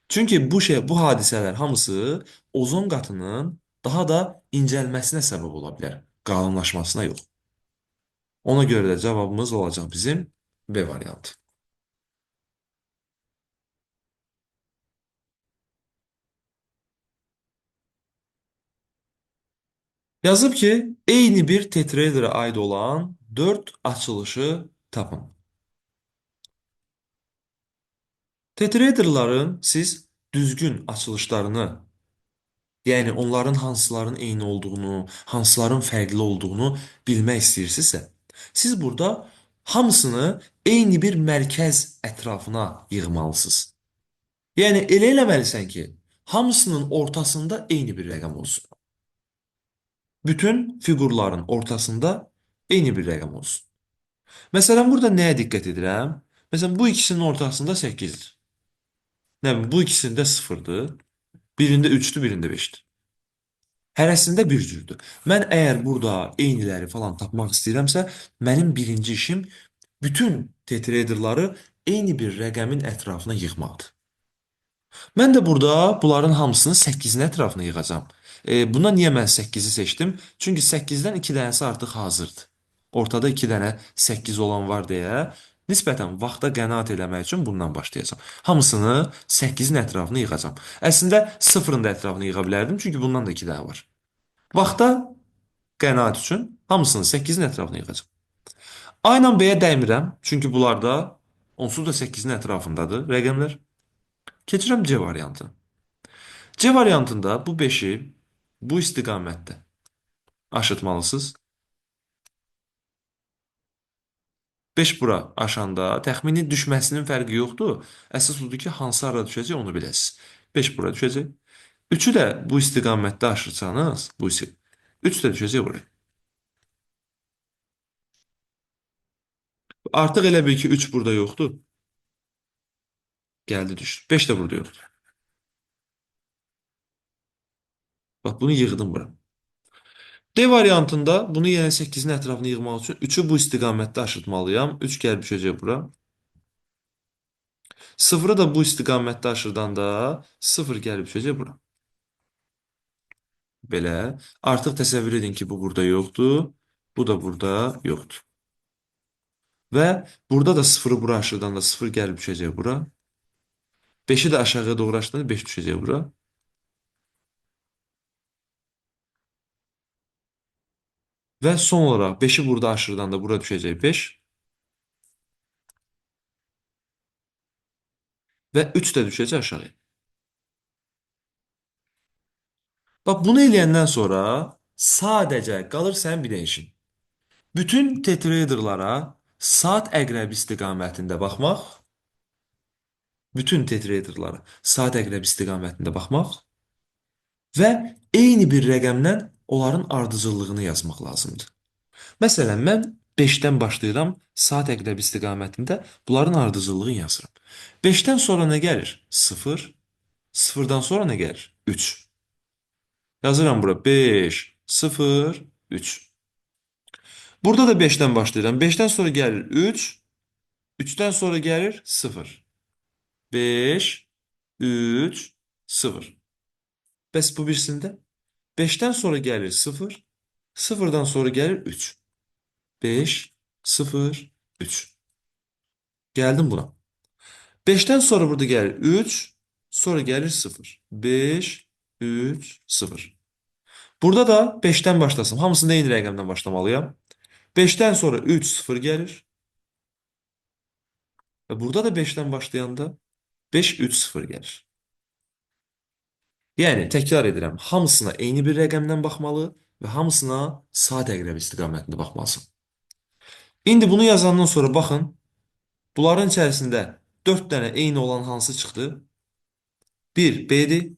Çünki bu hadisələr hamısı ozon qatının daha da incəlməsinə səbəb ola bilər, qalınlaşmasına yox. Ona görə də cavabımız olacaq bizim B variantı. Yazıb ki, eyni bir tetraedrə aid olan 4 açılışı tapın. Tetraedrlərin siz düzgün açılışlarını, yəni onların hansıların eyni olduğunu, hansıların fərqli olduğunu bilmək istəyirsinizsə, siz burada hamısını eyni bir mərkəz ətrafına yığmalısınız. Yəni elə eləməlisən ki, hamısının ortasında eyni bir rəqəm olsun. Bütün fiqurların ortasında eyni bir rəqəm olsun. Məsələn, burada nəyə diqqət edirəm? Məsələn, bu ikisinin ortasında 8-dir. Nə bilim, bu ikisində 0-dır. Birində 3-dür, birində 5-dir. Hərəsində bir cürdür. Mən əgər burada eyniləri falan tapmaq istəyirəmsə, mənim birinci işim bütün tetraederları eyni bir rəqəmin ətrafına yığmaqdır. Mən də burada bunların hamısını 8-in ətrafına yığacam. Buna niyə mən 8-i seçdim? Çünki 8-dən 2 dənəsi artıq hazırdır. Ortada 2 dənə 8 olan var deyə nisbətən vaxta qənaət eləmək üçün bundan başlayacağam. Hamısını 8-in ətrafına yığacam. Əslində 0-ın da ətrafına yığa bilərdim, çünki bundan da 2 dənə var. Vaxta qənaət üçün hamısını 8-in ətrafına yığacam. A ilə B-yə dəymirəm, çünki bunlarda onsuz da 8-in ətrafındadır rəqəmlər. Keçirəm C variantı. C variantında bu 5-i bu istiqamətdə aşıtmalısınız. 5 bura aşanda təxmini düşməsinin fərqi yoxdur. Əsas odur ki, hansı ara düşəcək onu biləsiniz. 5 bura düşəcək. 3-ü də bu istiqamətdə aşırsanız, 3 də düşəcək buraya. Artıq elə bil ki, 3 burada yoxdur. Gəldi düşdü. 5 də burada yoxdur. Bax, bunu yığdım bura. D variantında bunu yenə 8-in ətrafını yığmaq üçün 3-ü bu istiqamətdə aşırtmalıyam. 3 gəlib düşəcək bura. 0-ı da bu istiqamətdə aşırdanda 0 gəlib düşəcək bura. Belə. Artıq təsəvvür edin ki, bu burada yoxdur. Bu da burada yoxdur. Və burada da 0-ı bura aşırdanda 0 gəlib düşəcək bura. 5-i də aşağıya doğru aşırdanda 5 düşəcək bura. Və son olaraq 5-i burada aşırdanda bura düşəcək 5. Və 3 də düşəcək aşağıya. Bax, bunu eləyəndən sonra sadəcə qalır sənin bir dəyişin. Bütün tetraederlara saat əqrəbi istiqamətində baxmaq, bütün tetraederlara saat əqrəbi istiqamətində baxmaq və eyni bir rəqəmdən onların ardıcıllığını yazmaq lazımdır. Məsələn, mən 5-dən başlayıram, saat əqrəbi istiqamətində bunların ardıcıllığını yazıram. 5-dən sonra nə gəlir? 0. 0-dan sonra nə gəlir? 3. Yazıram bura 5, 0, 3. Burada da 5-dən başlayıram. 5-dən sonra gəlir 3, 3-dən sonra gəlir 0. 5, 3, 0. Bəs bu birisində 5-dən sonra gəlir 0, 0-dan sonra gəlir 3. 5, 0, 3. Gəldim buna. 5-dən sonra burada gəlir 3, sonra gəlir 0. 5, 3, 0. Burada da 5-dən başlasam. Hamısında eyni rəqəmdən başlamalıyam. 5-dən sonra 3, 0 gəlir. Və burada da 5-dən başlayanda 5, 3, 0 gəlir. Yəni, təkrar edirəm, hamısına eyni bir rəqəmdən baxmalı və hamısına saat əqrəbi istiqamətində baxmalısın. İndi bunu yazandan sonra baxın, bunların içərisində 4 dənə eyni olan hansı çıxdı? 1, B-dir.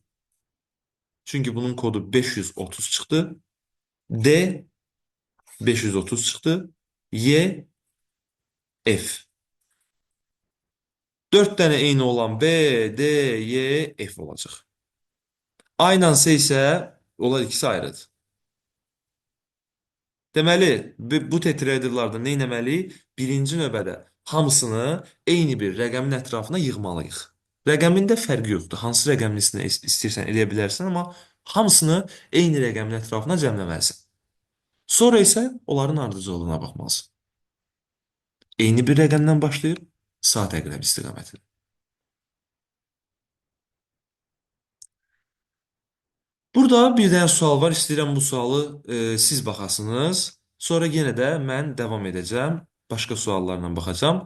Çünki bunun kodu 530 çıxdı. D, 530 çıxdı. Y, F. 4 dənə eyni olan B, D, Y, F olacaq. Aynansı isə onlar ikisi ayrıdır. Deməli, bu tetraederlarda nə etməliyik? Birinci növbədə hamısını eyni bir rəqəmin ətrafına yığmalıyıq. Rəqəmində fərqi yoxdur. Hansı rəqəmin istəyirsən eləyə bilərsən, amma hamısını eyni rəqəmin ətrafına cəmləməlisən. Sonra isə onların ardıcıllığına baxmalısın. Eyni bir rəqəmdən başlayır, saat əqrəbi istiqaməti. Burada bir dənə sual var. İstəyirəm bu sualı siz baxasınız. Sonra yenə də mən davam edəcəm. Başqa suallarla baxacağam.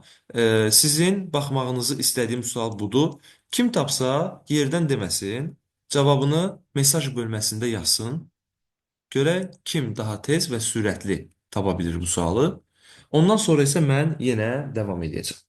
Sizin baxmağınızı istədiyim sual budur. Kim tapsa yerdən deməsin. Cavabını mesaj bölməsində yazsın. Görək kim daha tez və sürətli tapa bilir bu sualı. Ondan sonra isə mən yenə davam edəcəm.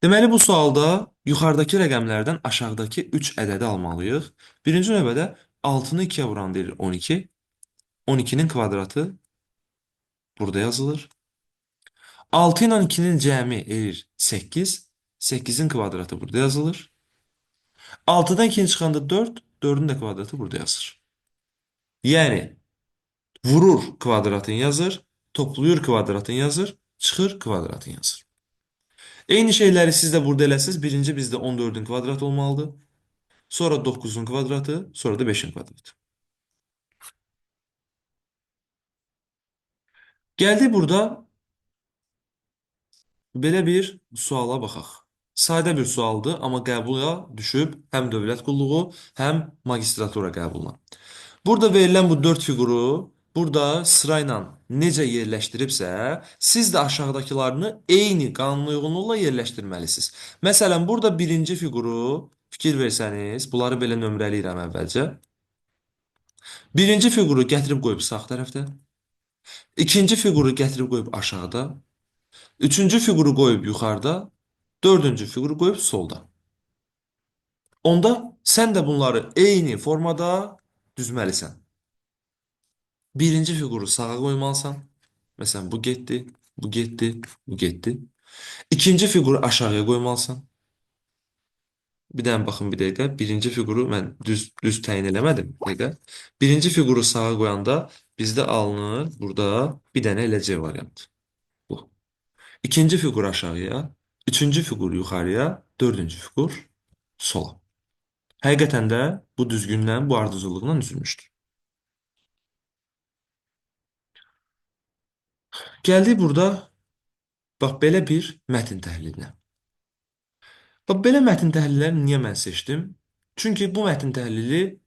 Deməli, bu sualda yuxarıdakı rəqəmlərdən aşağıdakı 3 ədədi almalıyıq. Birinci növbədə 6-nı 2-yə vuran deyir 12. 12-nin kvadratı burada yazılır. 6 ilə 2-nin cəmi edir 8. 8-in kvadratı burada yazılır. 6-dan 2-ni çıxanda 4. 4-ün də kvadratı burada yazılır. Yəni, vurur kvadratını yazır, toplayır kvadratını yazır, çıxır kvadratını yazır. Eyni şeyləri siz də burada eləsiniz. Birinci bizdə 14-ün kvadratı olmalıdır. Sonra 9-un kvadratı, sonra da 5-in kvadratı. Gəldik burada Belə bir suala baxaq. Sadə bir sualdır, amma qəbula düşüb həm dövlət qulluğu, həm magistratura qəbuluna. Burada verilən bu 4 fiquru burada sırayla necə yerləşdiribsə, siz də aşağıdakılarını eyni qanun uyğunluqla yerləşdirməlisiniz. Məsələn, burada birinci fiquru fikir versəniz, bunları belə nömrələyirəm əvvəlcə. Birinci fiquru gətirib qoyub sağ tərəfdə, ikinci fiquru gətirib qoyub aşağıda, üçüncü fiquru qoyub yuxarıda, dördüncü fiquru qoyub solda. Onda sən də bunları eyni formada düzməlisən. Birinci fiquru sağa qoymalısan. Məsələn, bu getdi, bu getdi, bu getdi. İkinci fiquru aşağıya qoymalısan. Bir dənə baxın bir dəqiqə. Birinci fiquru mən düz təyin eləmədim. Bir dəqiqə. Birinci fiquru sağa qoyanda bizdə alınır burada bir dənə elə C variantı. Bu. İkinci fiqur aşağıya, üçüncü fiqur yuxarıya, dördüncü fiqur sola. Həqiqətən də bu düzgündən, bu ardıcıllıqla düzülmüşdür. Gəldik burada, bax belə bir mətn təhlilinə. Bax belə mətn təhlillərini niyə mən seçdim? Çünki bu mətn təhlili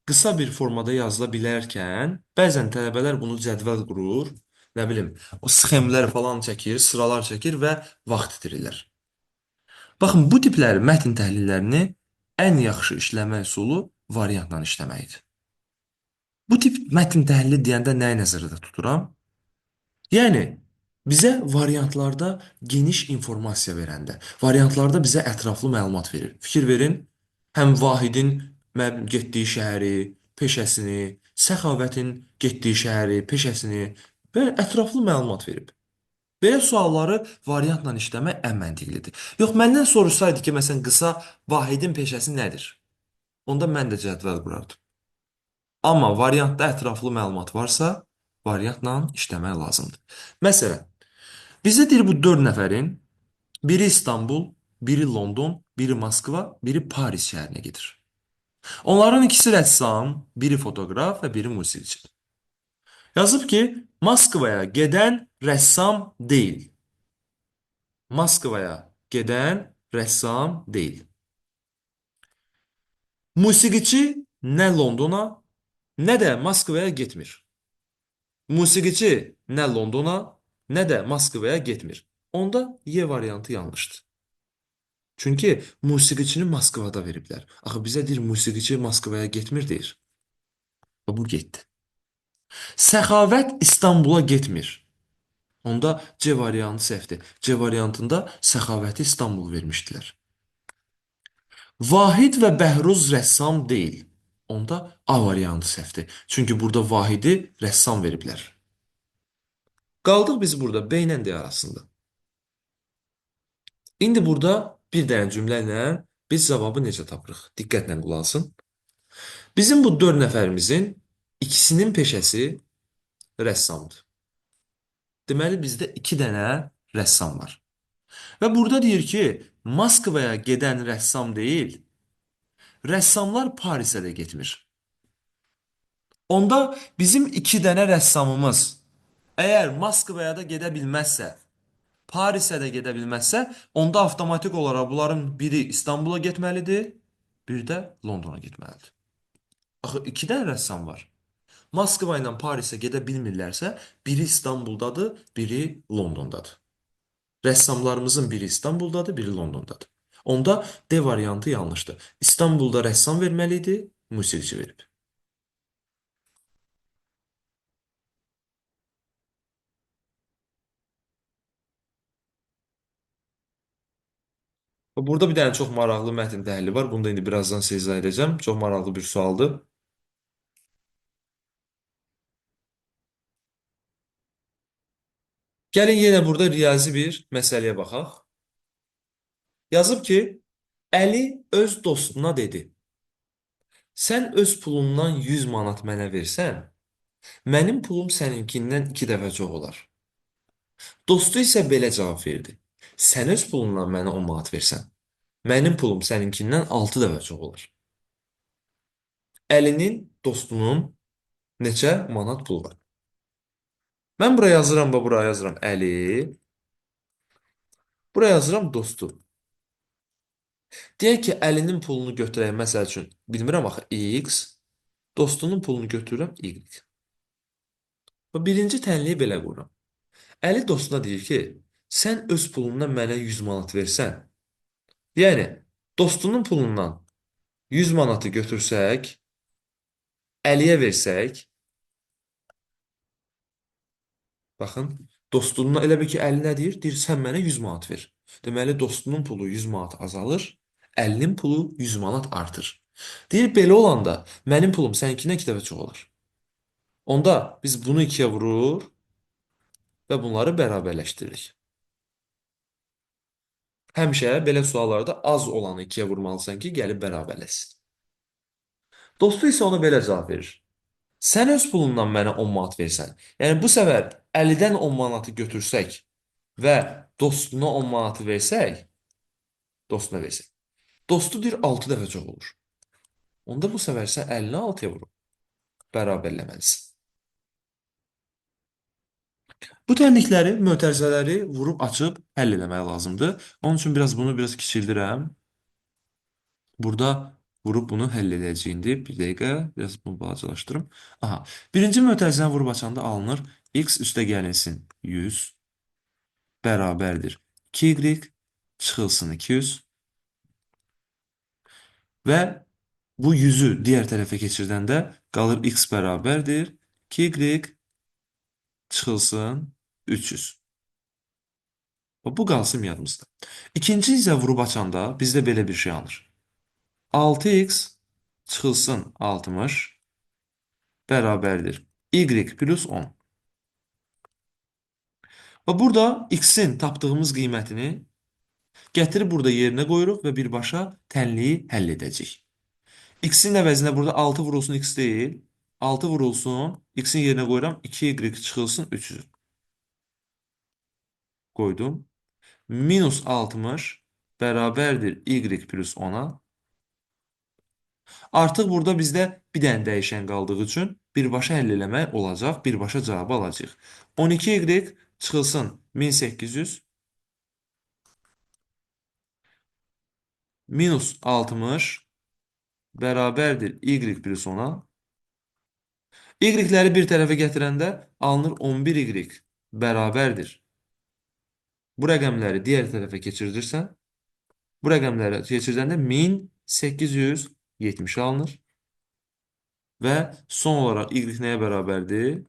qısa bir formada yazıla bilərkən, bəzən tələbələr bunu cədvəl qurur, nə bilim, o sxemlər falan çəkir, sıralar çəkir və vaxt itirirlər. Baxın, bu tipləri mətn təhlillərini ən yaxşı işləmə üsulu variantla işləməkdir. Bu tip mətn təhlili deyəndə nəyi nəzərdə tuturam? Yəni, bizə variantlarda geniş informasiya verəndə, variantlarda bizə ətraflı məlumat verir. Fikir verin, həm Vahidin getdiyi şəhəri, peşəsini, Səxavətin getdiyi şəhəri, peşəsini və ətraflı məlumat verib. Belə sualları variantla işləmək ən məntiqlidir. Yox, məndən soruşsaydı ki, məsələn, qısa Vahidin peşəsi nədir? Onda mən də cədvəl qurardım. Amma variantda ətraflı məlumat varsa, variantla işləmək lazımdır. Məsələn, bizdə deyir bu 4 nəfərin biri İstanbul, biri London, biri Moskva, biri Paris şəhərinə gedir. Onların ikisi rəssam, biri fotoqraf və biri musiqiçi. Yazıb ki, Moskvaya gedən rəssam deyil. Moskvaya gedən rəssam deyil. Musiqiçi nə Londona, nə də Moskvaya getmir. Musiqiçi nə Londona, nə də Moskvaya getmir. Onda Y variantı yanlışdır. Çünki musiqiçini Moskvada veriblər. Axı bizə deyir musiqiçi Moskvaya getmir deyir. Bu getdi. Səxavət İstanbula getmir. Onda C variantı səhvdir. C variantında Səxavəti İstanbul vermişdilər. Vahid və Bəhruz rəssam deyil. Onda A variantı səhvdir. Çünki burada Vahidi rəssam veriblər. Qaldıq biz burada B ilə D arasında. İndi burada bir dənə cümlə ilə biz cavabı necə tapırıq? Diqqətlə qulaq asın. Bizim bu 4 nəfərimizin ikisinin peşəsi rəssamdır. Deməli, bizdə 2 dənə rəssam var. Və burada deyir ki, Moskvaya gedən rəssam deyil, rəssamlar Parisə də getmir. Onda bizim 2 dənə rəssamımız əgər Moskvaya da gedə bilməzsə, Parisə də gedə bilməzsə, onda avtomatik olaraq bunların biri İstanbula getməlidir, bir də Londona getməlidir. Axı 2 dənə rəssam var. Moskva ilə Parisə gedə bilmirlərsə, biri İstanbuldadır, biri Londondadır. Rəssamlarımızın biri İstanbuldadır, biri Londondadır. Onda D variantı yanlışdır. İstanbulda rəssam verməli idi, musiqiçi verib. Burada bir dənə çox maraqlı mətn təhlili var. Bunu da indi birazdan sizə izah edəcəm. Çox maraqlı bir sualdır. Gəlin yenə burada riyazi bir məsələyə baxaq. Yazıb ki, Əli öz dostuna dedi: Sən öz pulundan 100 manat mənə versən, mənim pulum səninkindən 2 dəfə çox olar. Dostu isə belə cavab verdi: Sən öz pulundan mənə 10 manat versən, mənim pulum səninkindən 6 dəfə çox olar. Əlinin, dostunun neçə manat pulu var? Mən buraya yazıram və buraya yazıram Əli. Buraya yazıram dostu. Deyək ki, əlinin pulunu götürək, məsəl üçün, bilmirəm axı, X, dostunun pulunu götürürəm, Y. Və birinci tənliyi belə qururam. Əli dostuna deyir ki, sən öz pulundan mənə 100 manat versən, yəni dostunun pulundan 100 manatı götürsək, Əliyə versək, baxın, dostundan elə bil ki, Əli nə deyir? Deyir, sən mənə 100 manat ver. Deməli, dostunun pulu 100 manat azalır, Əlinin pulu 100 manat artır. Deyir, belə olanda mənim pulum səninkindən 2 dəfə çox olur. Onda biz bunu 2-yə vurur və bunları bərabərləşdiririk. Həmişə belə suallarda az olanı 2-yə vurmalısan ki, gəlib bərabərləşsin. Dostu isə ona belə cavab verir. Sən öz pulundan mənə 10 manat versən. Yəni bu səfər 50-dən 10 manatı götürsək və dostuna 10 manatı versək, dostuna versək. Dostu deyir 6 dəfə çox olur. Onda bu səfər sən 50-ni 6-ya vurub bərabərləməlisən. Bu tənlikləri, mötərizələri vurub açıb həll eləmək lazımdır. Onun üçün bunu biraz kiçildirəm. Burada vurub bunu həll edəcəyindi. Bir dəqiqə, biraz bunu balacalaşdırım. Aha, birinci mötərizəni vurub açanda alınır. X üstəgəlsin 100 bərabərdir 2y çıxılsın 200 və bu 100-ü digər tərəfə keçirdəndə qalır x bərabərdir 2y çıxılsın 300. Və bu qalsın yadımızda. İkinci isə vurub açanda bizdə belə bir şey alır. 6x çıxılsın 60 bərabərdir y plus 10. Və burada x-in tapdığımız qiymətini gətirib burada yerinə qoyuruq və birbaşa tənliyi həll edəcəyik. X-in əvəzinə burada 6 vurulsun x deyil, 6 vurulsun, x-in yerinə qoyuram, 2y çıxılsın 300. Qoydum. Minus 60 bərabərdir y plus 10-a. Artıq burada bizdə bir dənə dəyişən qaldığı üçün birbaşa həll eləmək olacaq, birbaşa cavabı alacağıq. 12y çıxılsın 1800 minus 60 bərabərdir y plus 10-a. Y-ləri bir tərəfə gətirəndə alınır 11y bərabərdir. Bu rəqəmləri digər tərəfə keçirirsən, bu rəqəmləri keçirdəndə 1870 alınır. Və son olaraq y nəyə bərabərdir?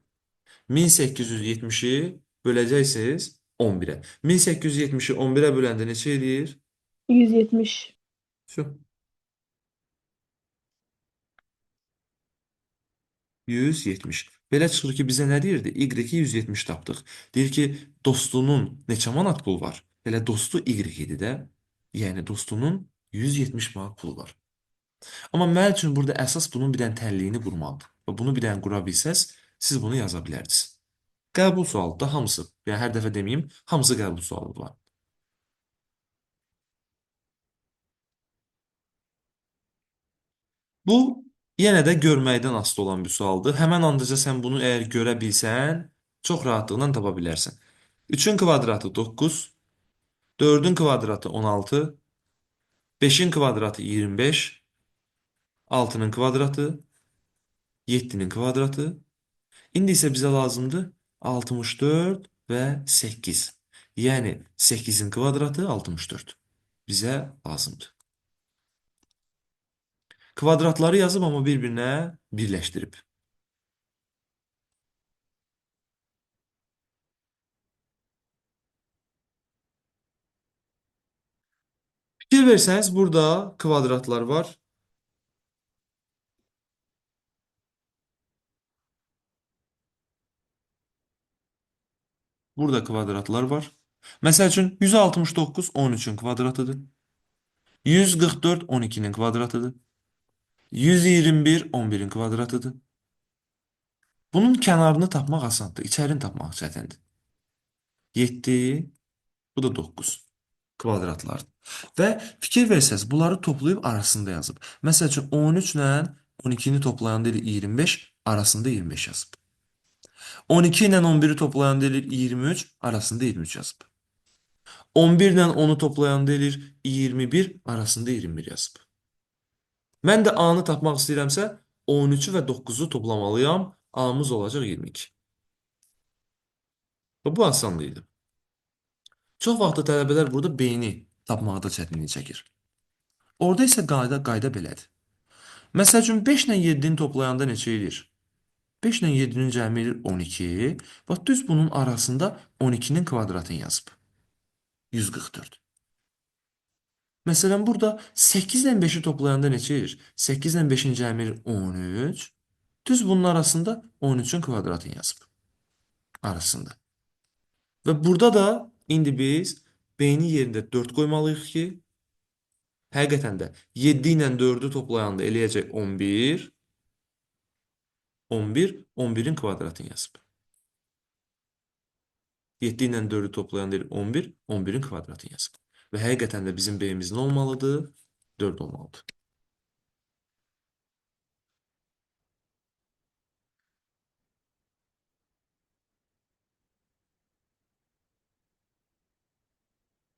1870-i böləcəksiniz 11-ə. 1870-i 11-ə böləndə neçə eləyir? 170. Şu. 170. Belə çıxır ki, bizə nə deyirdi? Y-i 170 tapdıq. Deyir ki, dostunun neçə manat pul var? Elə dostu Y idi də. Yəni, dostunun 170 manat pulu var. Amma mənim üçün burada əsas bunun bir dənə tənliyini qurmalıdır. Və bunu bir dənə qura bilsəz, siz bunu yaza bilərdiniz. Qəbul sualı da hamısı. Yəni, hər dəfə deməyim, hamısı qəbul sualı var. Bu, yenə də görməkdən asılı olan bir sualdır. Həmən andaca sən bunu əgər görə bilsən, çox rahatlıqla tapa bilərsən. 3-ün kvadratı 9, 4-ün kvadratı 16, 5-in kvadratı 25, 6-nın kvadratı, 7-nin kvadratı. İndi isə bizə lazımdır 64 və 8. Yəni 8-in kvadratı 64. Bizə lazımdır. Kvadratları yazıb amma bir-birinə birləşdirib. Fikir versəniz, burada kvadratlar var. Burada kvadratlar var. Məsəl üçün 169 13-ün kvadratıdır. 144 12-nin kvadratıdır. 121 11-in kvadratıdır. Bunun kənarını tapmaq asandır, içərini tapmaq çətindir. 7, bu da 9 kvadratlardır. Və fikir versəz, bunları toplayıb arasında yazıb. Məsəl üçün 13 ilə 12-ni toplayanda elə 25, arasında 25 yazıb. 12 ilə 11-i toplayanda elə 23, arasında 23 yazıb. 11 ilə 10-u toplayanda eləyir 21, arasında 21 yazıb. Mən də A-nı tapmaq istəyirəmsə, 13-ü və 9-u toplamalıyam. A-mız olacaq 22. Və bu asanlı idi. Çox vaxt tələbələr burada B-ni tapmaqda çətinlik çəkir. Orada isə qayda belədir. Məsəl üçün 5 ilə 7-ni toplayanda neçə eləyir? 5 ilə 7-nin cəmi eləyir 12. Bax, düz bunun arasında 12-nin kvadratını yazıb. 144. Məsələn, burada 8 ilə 5-i toplayanda neçə eləyir? 8 ilə 5-in cəmi eləyir 13. Düz bunun arasında 13-ün kvadratını yazıb. Arasında. Və burada da indi biz B-nin yerində 4 qoymalıyıq ki, həqiqətən də 7 ilə 4-ü toplayanda eləyəcək 11. 11, 11-in kvadratını yazıb. 7 ilə 4-ü toplayanda 11, 11-in kvadratını yazıb. Və həqiqətən də bizim B-miz nə olmalıdır? 4 olmalıdır.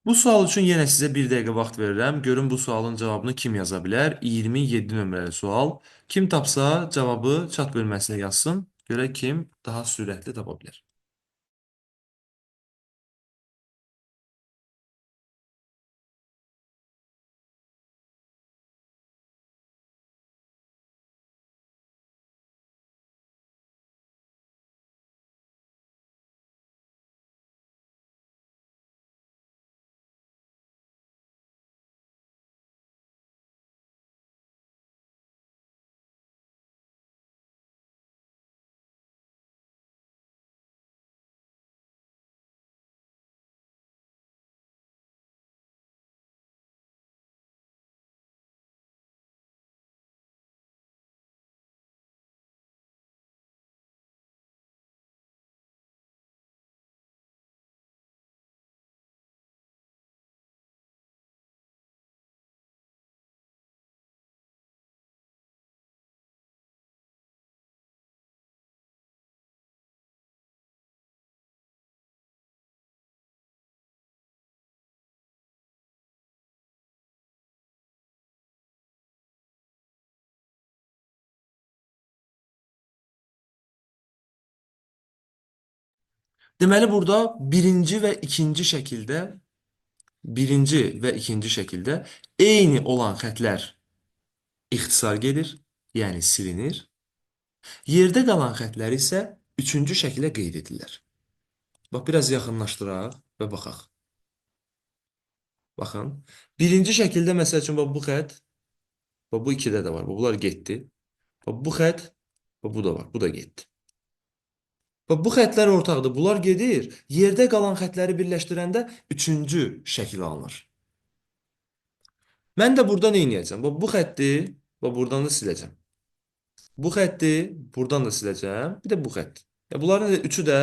Bu sual üçün yenə sizə 1 dəqiqə vaxt verirəm. Görün bu sualın cavabını kim yaza bilər? 27 nömrəli sual. Kim tapsa cavabı chat bölməsinə yazsın. Görək kim daha sürətli tapa bilər. Deməli burada birinci və ikinci şəkildə eyni olan xətlər ixtisar gedir, yəni silinir. Yerdə qalan xətlər isə üçüncü şəkilə qeyd edilir. Bax, biraz yaxınlaşdıraq və baxaq. Baxın. Birinci şəkildə məsəl üçün bax, bu xətt, bax, bu ikidə də var. Bunlar getdi. Bax, bu xətt, bax, bu da var. Bu da getdi. Bax, bu xəttlər ortaqdır. Bunlar gedir. Yerdə qalan xətləri birləşdirəndə üçüncü şəkil alınır. Mən də burada nə edəcəm? Bax, bu xətti, bax, buradan da siləcəm. Bu xətti buradan da siləcəm. Bir də bu xətt. Bunların üçü də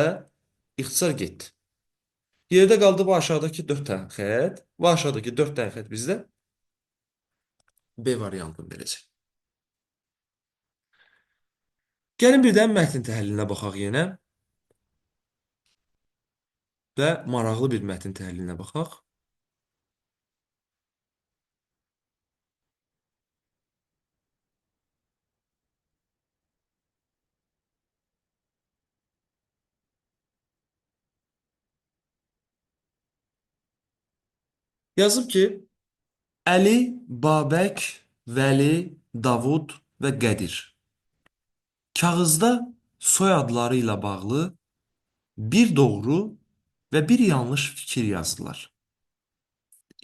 ixtisar getdi. Yerdə qaldı bu aşağıdakı 4 dənə xətt. Bu aşağıdakı 4 dənə xətt bizdə B variantını verəcək. Gəlin birdən mətn təhlilinə baxaq yenə və maraqlı bir mətn təhlilinə baxaq. Yazıb ki, Əli, Babək, Vəli, Davud və Qədir kağızda soyadları ilə bağlı bir doğru və bir yanlış fikir yazdılar.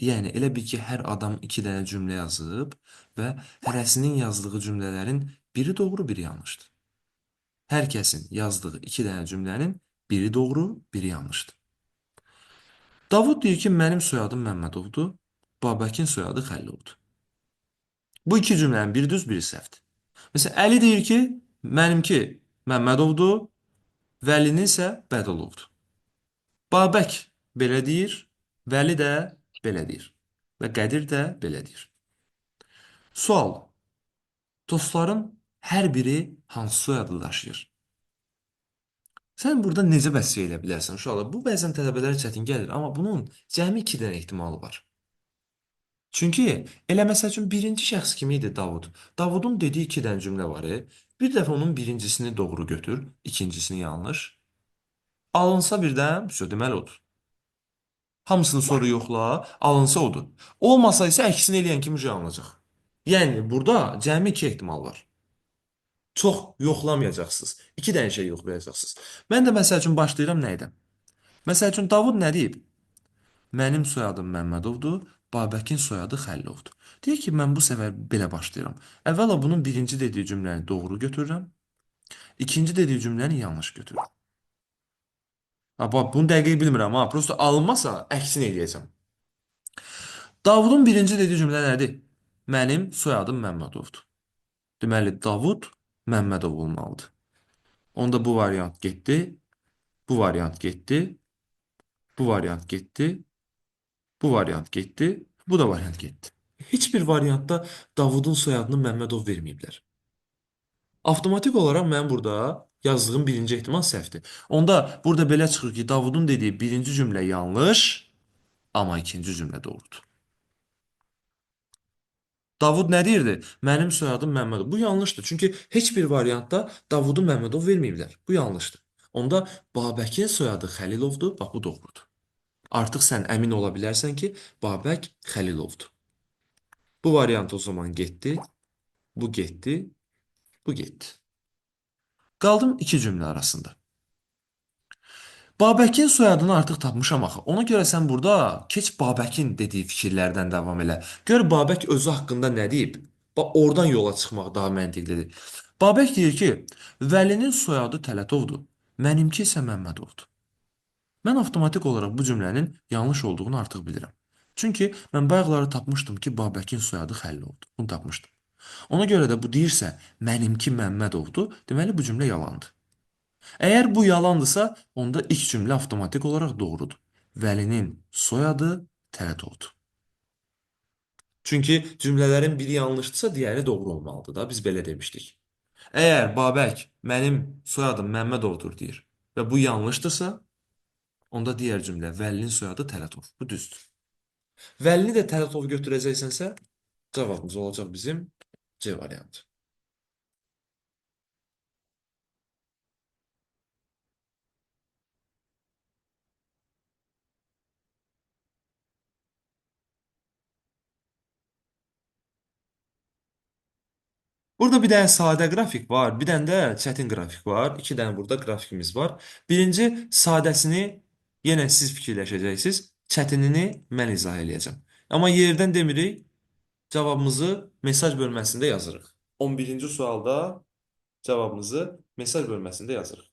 Yəni, elə bil ki, hər adam 2 dənə cümlə yazıb və hərəsinin yazdığı cümlələrin biri doğru, biri yanlışdır. Hər kəsin yazdığı 2 dənə cümlənin biri doğru, biri yanlışdır. Davud deyir ki, mənim soyadım Məmmədovdur, Babəkin soyadı Xəlilovdur. Bu iki cümlənin biri düz, biri səhvdir. Məsələn, Əli deyir ki, mənimki Məmmədovdur, Vəlinin isə Bədilovdur. Babək belə deyir, Vəli də belə deyir və Qədir də belə deyir. Sual: dostların hər biri hansı soyadı daşıyır? Sən burada necə vəsiyyət edə bilərsən uşaqlar? Bu bəzən tələbələrə çətin gəlir, amma bunun cəmi 2 dənə ehtimalı var. Çünki elə məsəl üçün birinci şəxs kimi idi Davud. Davudun dediyi 2 dənə cümlə var. Bir dəfə onun birincisini doğru götür, ikincisini yanlış. Alınsa birdən, deməli odur. Hamısını soru yoxla, alınsa odur. Olmasa isə əksini eləyən kimi alınacaq. Yəni burada cəmi 2 ehtimal var. Çox yoxlamayacaqsınız. 2 dənə şey yoxlayacaqsınız. Mən də məsəl üçün başlayıram nə edən? Məsəl üçün Davud nə deyib? Mənim soyadım Məmmədovdur, Babəkin soyadı Xəllilovdur. Deyir ki, mən bu səfər belə başlayıram. Əvvəla bunun birinci dediyi cümləni doğru götürürəm, ikinci dediyi cümləni yanlış götürürəm. Ha, bax, bunu dəqiq bilmirəm ha. Prosta alınmasa əksini eləyəcəm. Davudun birinci dediyi cümlə nədir? Mənim soyadım Məmmədovdur. Deməli, Davud Məmmədov olmalıdır. Onda bu variant getdi, bu variant getdi, bu variant getdi, bu variant getdi, bu da variant getdi. Heç bir variantda Davudun soyadını Məmmədov verməyiblər. Avtomatik olaraq mən burada yazdığım birinci ehtimal səhvdir. Onda burada belə çıxır ki, Davudun dediyi birinci cümlə yanlış, amma ikinci cümlə doğrudur. Davud nə deyirdi? Mənim soyadım Məmmədov. Bu yanlışdır. Çünki heç bir variantda Davudu Məmmədov verməyiblər. Bu yanlışdır. Onda Babəkin soyadı Xəlilovdur. Bax, bu doğrudur. Artıq sən əmin ola bilərsən ki, Babək Xəlilovdur. Bu variant o zaman getdi, bu getdi, bu getdi. Qaldım iki cümlə arasında. Babəkin soyadını artıq tapmışam axı. Ona görə sən burada keç Babəkin dediyi fikirlərdən davam elə. Gör Babək özü haqqında nə deyib. Bax oradan yola çıxmaq daha məntiqlidir. Babək deyir ki, Vəlinin soyadı Tələtovdur, mənimki isə Məmmədovdur. Mən avtomatik olaraq bu cümlənin yanlış olduğunu artıq bilirəm. Çünki mən bayaqları tapmışdım ki, Babəkin soyadı Xəllilovdur. Bunu tapmışdım. Ona görə də bu deyirsə, mənimki Məmmədovdur, deməli bu cümlə yalandır. Əgər bu yalandırsa, onda ilk cümlə avtomatik olaraq doğrudur. Vəlinin soyadı Tələtovdur. Çünki cümlələrin biri yanlışdırsa, digəri doğru olmalıdır da, biz belə demişdik. Əgər Babək mənim soyadım Məmmədovdur deyir və bu yanlışdırsa, onda digər cümlə Vəlinin soyadı Tələtov. Bu düzdür. Vəlini də Tələtov götürəcəksənsə, cavabımız olacaq bizim C variantı. Burada bir dənə sadə qrafik var, bir dənə də çətin qrafik var. İki dənə burada qrafikimiz var. Birinci sadəsini yenə siz fikirləşəcəksiniz. Çətinini mən izah eləyəcəm. Amma yerdən demirik, cavabımızı mesaj bölməsində yazırıq. 11-ci sualda cavabımızı mesaj bölməsində yazırıq.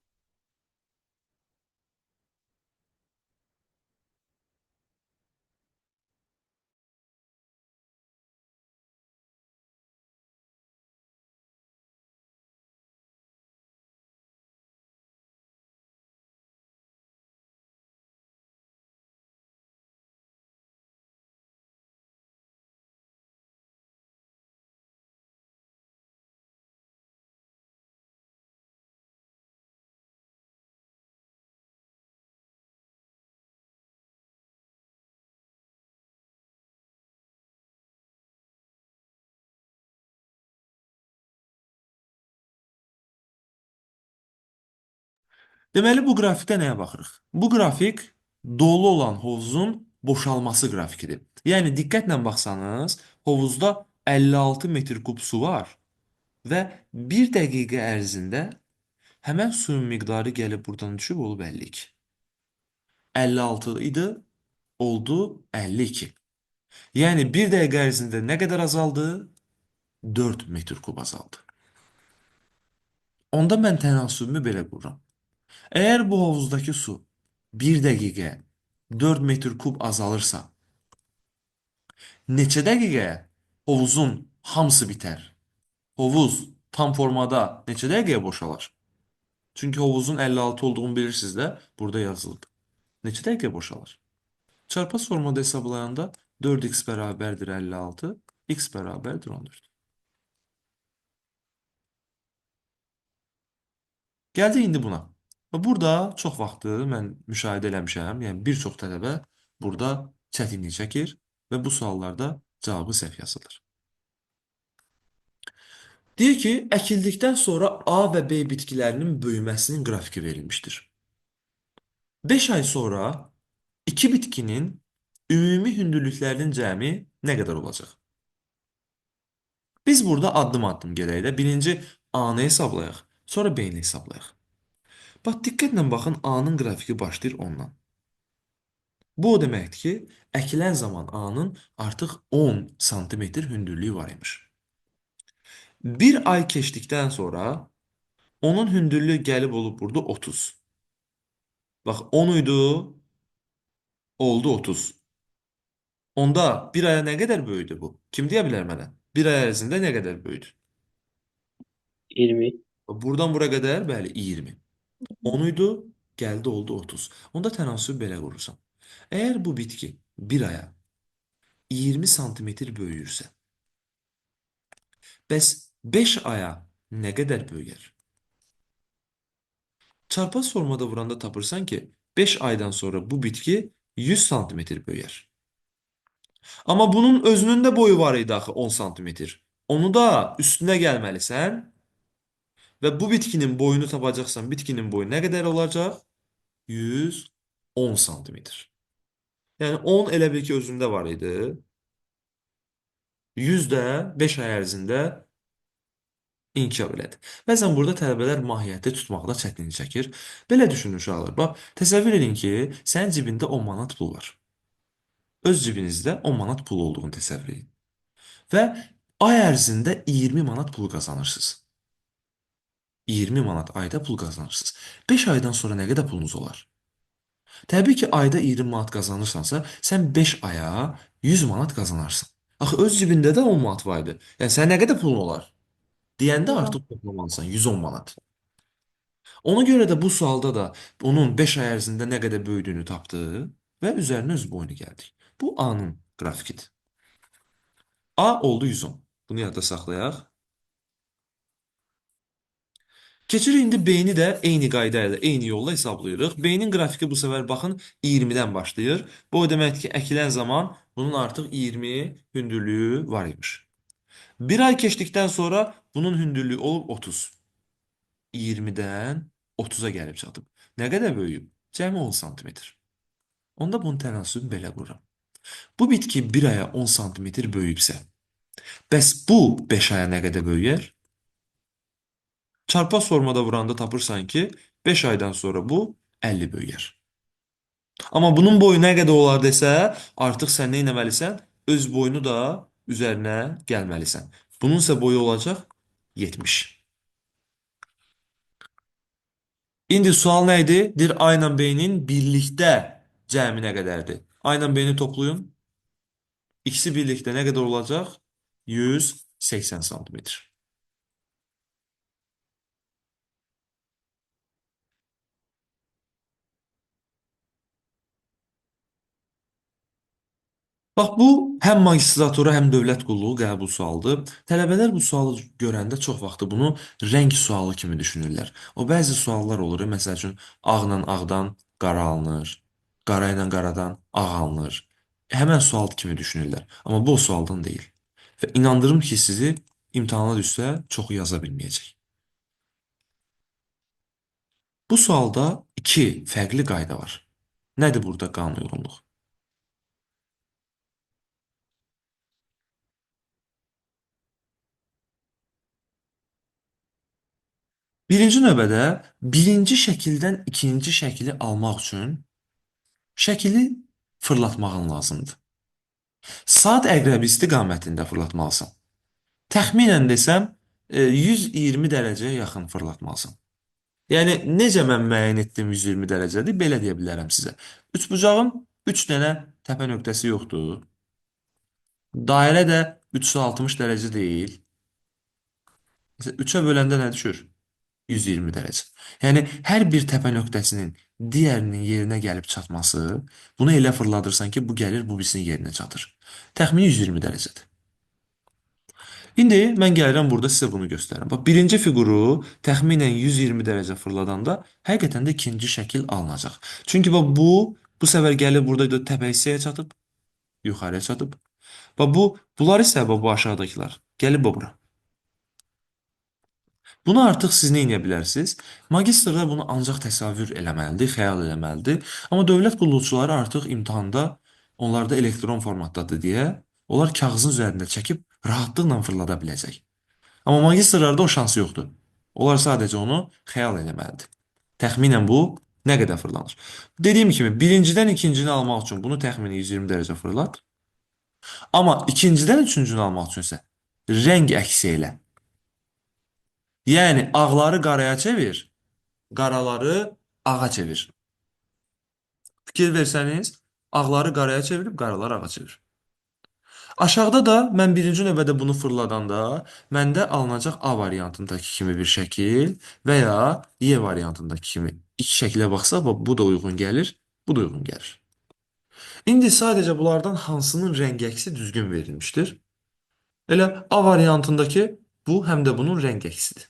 Deməli, bu qrafikdə nəyə baxırıq? Bu qrafik dolu olan hovuzun boşalması qrafikidir. Yəni, diqqətlə baxsanız, hovuzda 56 metr kub su var və 1 dəqiqə ərzində həmən suyun miqdarı gəlib buradan düşüb olub 52. 56 idi, oldu 52. Yəni, 1 dəqiqə ərzində nə qədər azaldı? 4 metr kub azaldı. Onda mən tənasübümü belə qururam. Əgər bu hovuzdakı su 1 dəqiqə 4 metr kub azalırsa, neçə dəqiqəyə hovuzun hamısı bitər? Hovuz tam formada neçə dəqiqəyə boşalar? Çünki hovuzun 56 olduğunu bilirsiniz də, burada yazılıb. Neçə dəqiqə boşalır? Çarpaz formada hesablayanda 4x bərabərdir 56, x bərabərdir 14. Gəldik indi buna. Və burada çox vaxtı mən müşahidə eləmişəm, yəni bir çox tələbə burada çətinlik çəkir və bu suallarda cavabı səhv yazılır. Deyir ki, əkildikdən sonra A və B bitkilərinin böyüməsinin qrafiki verilmişdir. 5 ay sonra iki bitkinin ümumi hündürlüklərinin cəmi nə qədər olacaq? Biz burada addım-addım gedək də birinci A-nı hesablayaq, sonra B-ni hesablayaq. Bax, diqqətlə baxın, A-nın qrafiki başlayır ondan. Bu o deməkdir ki, əkilən zaman A-nın artıq 10 santimetr hündürlüyü var imiş. Bir ay keçdikdən sonra onun hündürlüyü gəlib olub burada 30. Bax, 10 idi, oldu 30. Onda bir aya nə qədər böyüdü bu? Kim deyə bilər mənə? Bir ay ərzində nə qədər böyüdü? 20. Buradan bura qədər, bəli, 20. 10 idi, gəldi oldu 30. Onda tənasüb belə qurursan. Əgər bu bitki bir aya 20 santimetr böyüyürsə, bəs 5 aya nə qədər böyüyər? Çarpaz formada vuranda tapırsan ki, 5 aydan sonra bu bitki 100 santimetr böyüyər. Amma bunun özünün də boyu var idi axı 10 santimetr. Onu da üstünə gəlməlisən və bu bitkinin boyunu tapacaqsan. Bitkinin boyu nə qədər olacaq? 110 santimetr. Yəni 10 elə bil ki özündə var idi. 100 də 5 ay ərzində inkişaf elədi. Bəzən burada tələbələr mahiyyəti tutmaqda çətinlik çəkir. Belə düşünün uşaqlar. Bax, təsəvvür edin ki, sənin cibində 10 manat pul var. Öz cibinizdə 10 manat pul olduğunu təsəvvür edin. Və ay ərzində 20 manat pul qazanırsınız. 20 manat ayda pul qazanırsınız. 5 aydan sonra nə qədər pulunuz olar? Təbii ki, ayda 20 manat qazanırsansa, sən 5 aya 100 manat qazanarsan. Axı öz cibində də 10 manat var idi. Yəni sən nə qədər pulun olar? Deyəndə artıq toplamalısan 110 manat. Ona görə də bu sualda da onun 5 ay ərzində nə qədər böyüdüyünü tapdı və üzərinə öz boyunu gəldik. Bu A-nın qrafikidir. A oldu 110. Bunu yadda saxlayaq. Keçirik indi B-ni də eyni qayda ilə, eyni yolla hesablayırıq. B-nin qrafiki bu səfər baxın 20-dən başlayır. Bu o deməkdir ki, əkilən zaman bunun artıq 20 hündürlüyü var imiş. Bir ay keçdikdən sonra bunun hündürlüyü olub 30. 20-dən 30-a gəlib çatıb. Nə qədər böyüyüb? Cəmi 10 santimetr. Onda bunun tənasübünü belə qururam. Bu bitki bir aya 10 santimetr böyüyübsə, bəs bu 5 aya nə qədər böyüyər? Çarpaz formada vuranda tapırsan ki, 5 aydan sonra bu 50 böyüyər. Amma bunun boyu nə qədər olar desə, artıq sən nə etməlisən? Öz boyunu da üzərinə gəlməlisən. Bunun isə boyu olacaq 70. İndi sual nə idi? Dir A ilə B-nin birlikdə cəmi nə qədərdir? A ilə B-ni toplayın. İkisi birlikdə nə qədər olacaq? 180 santimetr. Bax, bu həm magistratura, həm dövlət qulluğu qəbul sualıdır. Tələbələr bu sualı görəndə çox vaxtı bunu rəng sualı kimi düşünürlər. O bəzi suallar olur, məsəl üçün, ağla ağdan qara alınır, qara ilə qaradan ağ alınır. Həmən sual kimi düşünürlər. Amma bu o sualdan deyil. Və inandırım ki, sizi imtahana düşsə çoxu yaza bilməyəcək. Bu sualda iki fərqli qayda var. Nədir burada qanun uyğunluq? Birinci növbədə birinci şəkildən ikinci şəkili almaq üçün şəkili fırlatmağın lazımdır. Saat əqrəbi istiqamətində fırlatmalısan. Təxminən desəm 120 dərəcəyə yaxın fırlatmalısan. Yəni necə mən müəyyən etdim 120 dərəcədir? Belə deyə bilərəm sizə. Üçbucağın 3 dənə təpə nöqtəsi yoxdur. Dairə də 360 dərəcə deyil. Məsələn, 3-ə böləndə nə düşür? 120 dərəcə. Yəni hər bir təpə nöqtəsinin digərinin yerinə gəlib çatması, bunu elə fırladırsan ki, bu gəlir bu birisinin yerinə çatır. Təxmini 120 dərəcədir. İndi mən gəlirəm burada sizə bunu göstərirəm. Bax, birinci fiquru təxminən 120 dərəcə fırladanda həqiqətən də ikinci şəkil alınacaq. Çünki bax bu səfər gəlib burada təpə hissəyə çatıb, yuxarıya çatıb. Bax bunlar isə bax bu aşağıdakılar. Gəlib bax bura. Bunu artıq siz nə edə bilərsiniz? Magistrlar bunu ancaq təsəvvür eləməlidir, xəyal eləməlidir. Amma dövlət qulluqçuları artıq imtahanda onlarda elektron formatdadır deyə onlar kağızın üzərində çəkib rahatlıqla fırlada biləcək. Amma magistrlarda o şansı yoxdur. Onlar sadəcə onu xəyal eləməlidir. Təxminən bu nə qədər fırlanır? Dediyim kimi, birincidən ikincini almaq üçün bunu təxminən 120 dərəcə fırlat. Amma ikincidən üçüncünü almaq üçün isə rəng əksi elə. Yəni ağları qaraya çevir, qaraları ağa çevir. Fikir versəniz, ağları qaraya çevirib qaraları ağa çevir. Aşağıda da mən birinci növbədə bunu fırladanda məndə alınacaq A variantındakı kimi bir şəkil və ya Y variantındakı kimi iki şəklə baxsa, bax, bu da uyğun gəlir, bu da uyğun gəlir. İndi sadəcə bunlardan hansının rəng əksi düzgün verilmişdir? Elə A variantındakı bu həm də bunun rəng əksidir.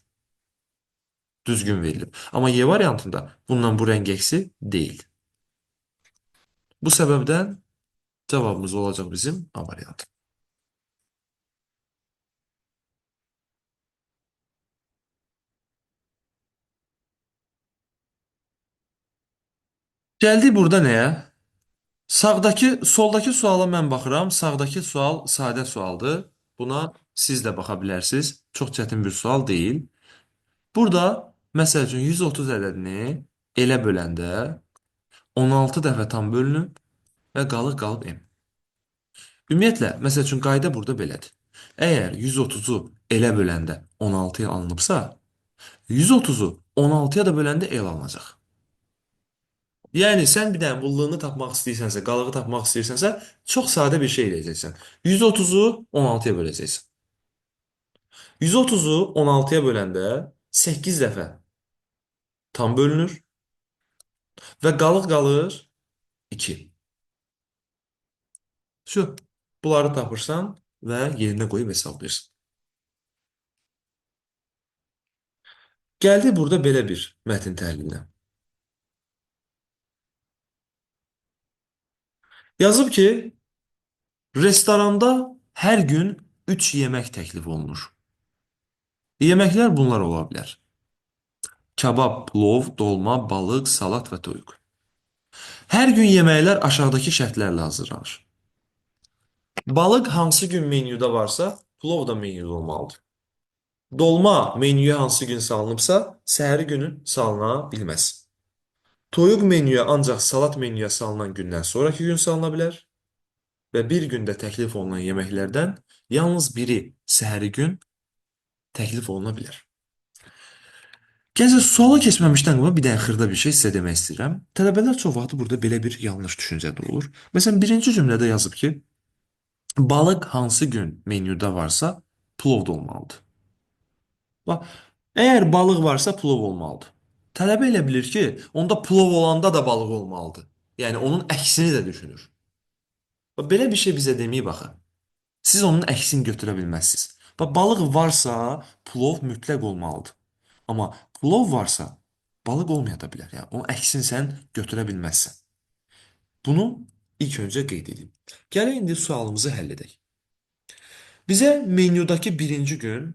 Düzgün verilib. Amma Y variantında bundan bu rəng əksi deyil. Bu səbəbdən cavabımız olacaq bizim A variantı. Gəldik burada nəyə? Soldakı suala mən baxıram. Sağdakı sual sadə sualdır. Buna siz də baxa bilərsiniz. Çox çətin bir sual deyil. Burada, məsəl üçün, 130 ədədini elə böləndə 16 dəfə tam bölünüb və qalıb M. Ümumiyyətlə, məsəl üçün, qayda burada belədir. Əgər 130-u elə böləndə 16-ya alınıbsa, 130-u 16-ya da böləndə el alınacaq. Yəni sən bir dənə bullığını tapmaq istəyirsənsə, qalığı tapmaq istəyirsənsə, çox sadə bir şey eləyəcəksən. 130-u 16-ya böləcəksən. 130-u 16-ya böləndə 8 dəfə tam bölünür və qalıq qalır 2. Şu, bunları tapırsan və yerinə qoyub hesablayırsan. Gəldi burada belə bir mətn təhlilinə. Yazıb ki, restoranda hər gün 3 yemək təklif olunur. Yeməklər bunlar ola bilər. Kabab, plov, dolma, balıq, salat və toyuq. Hər gün yeməklər aşağıdakı şərtlərlə hazırlanır. Balıq hansı gün menyuda varsa, plov da menyuda olmalıdır. Dolma menyuya hansı gün salınıbsa, səhəri günü salına bilməz. Toyuq menyuya ancaq salat menyuya salınan gündən sonraki gün salına bilər və bir gündə təklif olunan yeməklərdən yalnız biri səhəri gün təklif oluna bilər. Gəncə, suala keçməmişdən qabaq bir dənə xırda bir şey sizə demək istəyirəm. Tələbələr çox vaxt burada belə bir yanlış düşüncədə olur. Məsələn, birinci cümlədə yazıb ki, balıq hansı gün menyuda varsa, plov da olmalıdır. Bax, əgər balıq varsa, plov olmalıdır. Tələbə elə bilir ki, onda plov olanda da balıq olmalıdır. Yəni, onun əksini də düşünür. Bax, belə bir şey bizə deməyib axı. Siz onun əksini götürə bilməzsiniz. Bax, balıq varsa, plov mütləq olmalıdır. Amma plov varsa, balıq olmaya da bilər. Yəni, onun əksini sən götürə bilməzsən. Bunu ilk öncə qeyd edeyim. Gəlin indi sualımızı həll edək. Bizə menyudakı birinci gün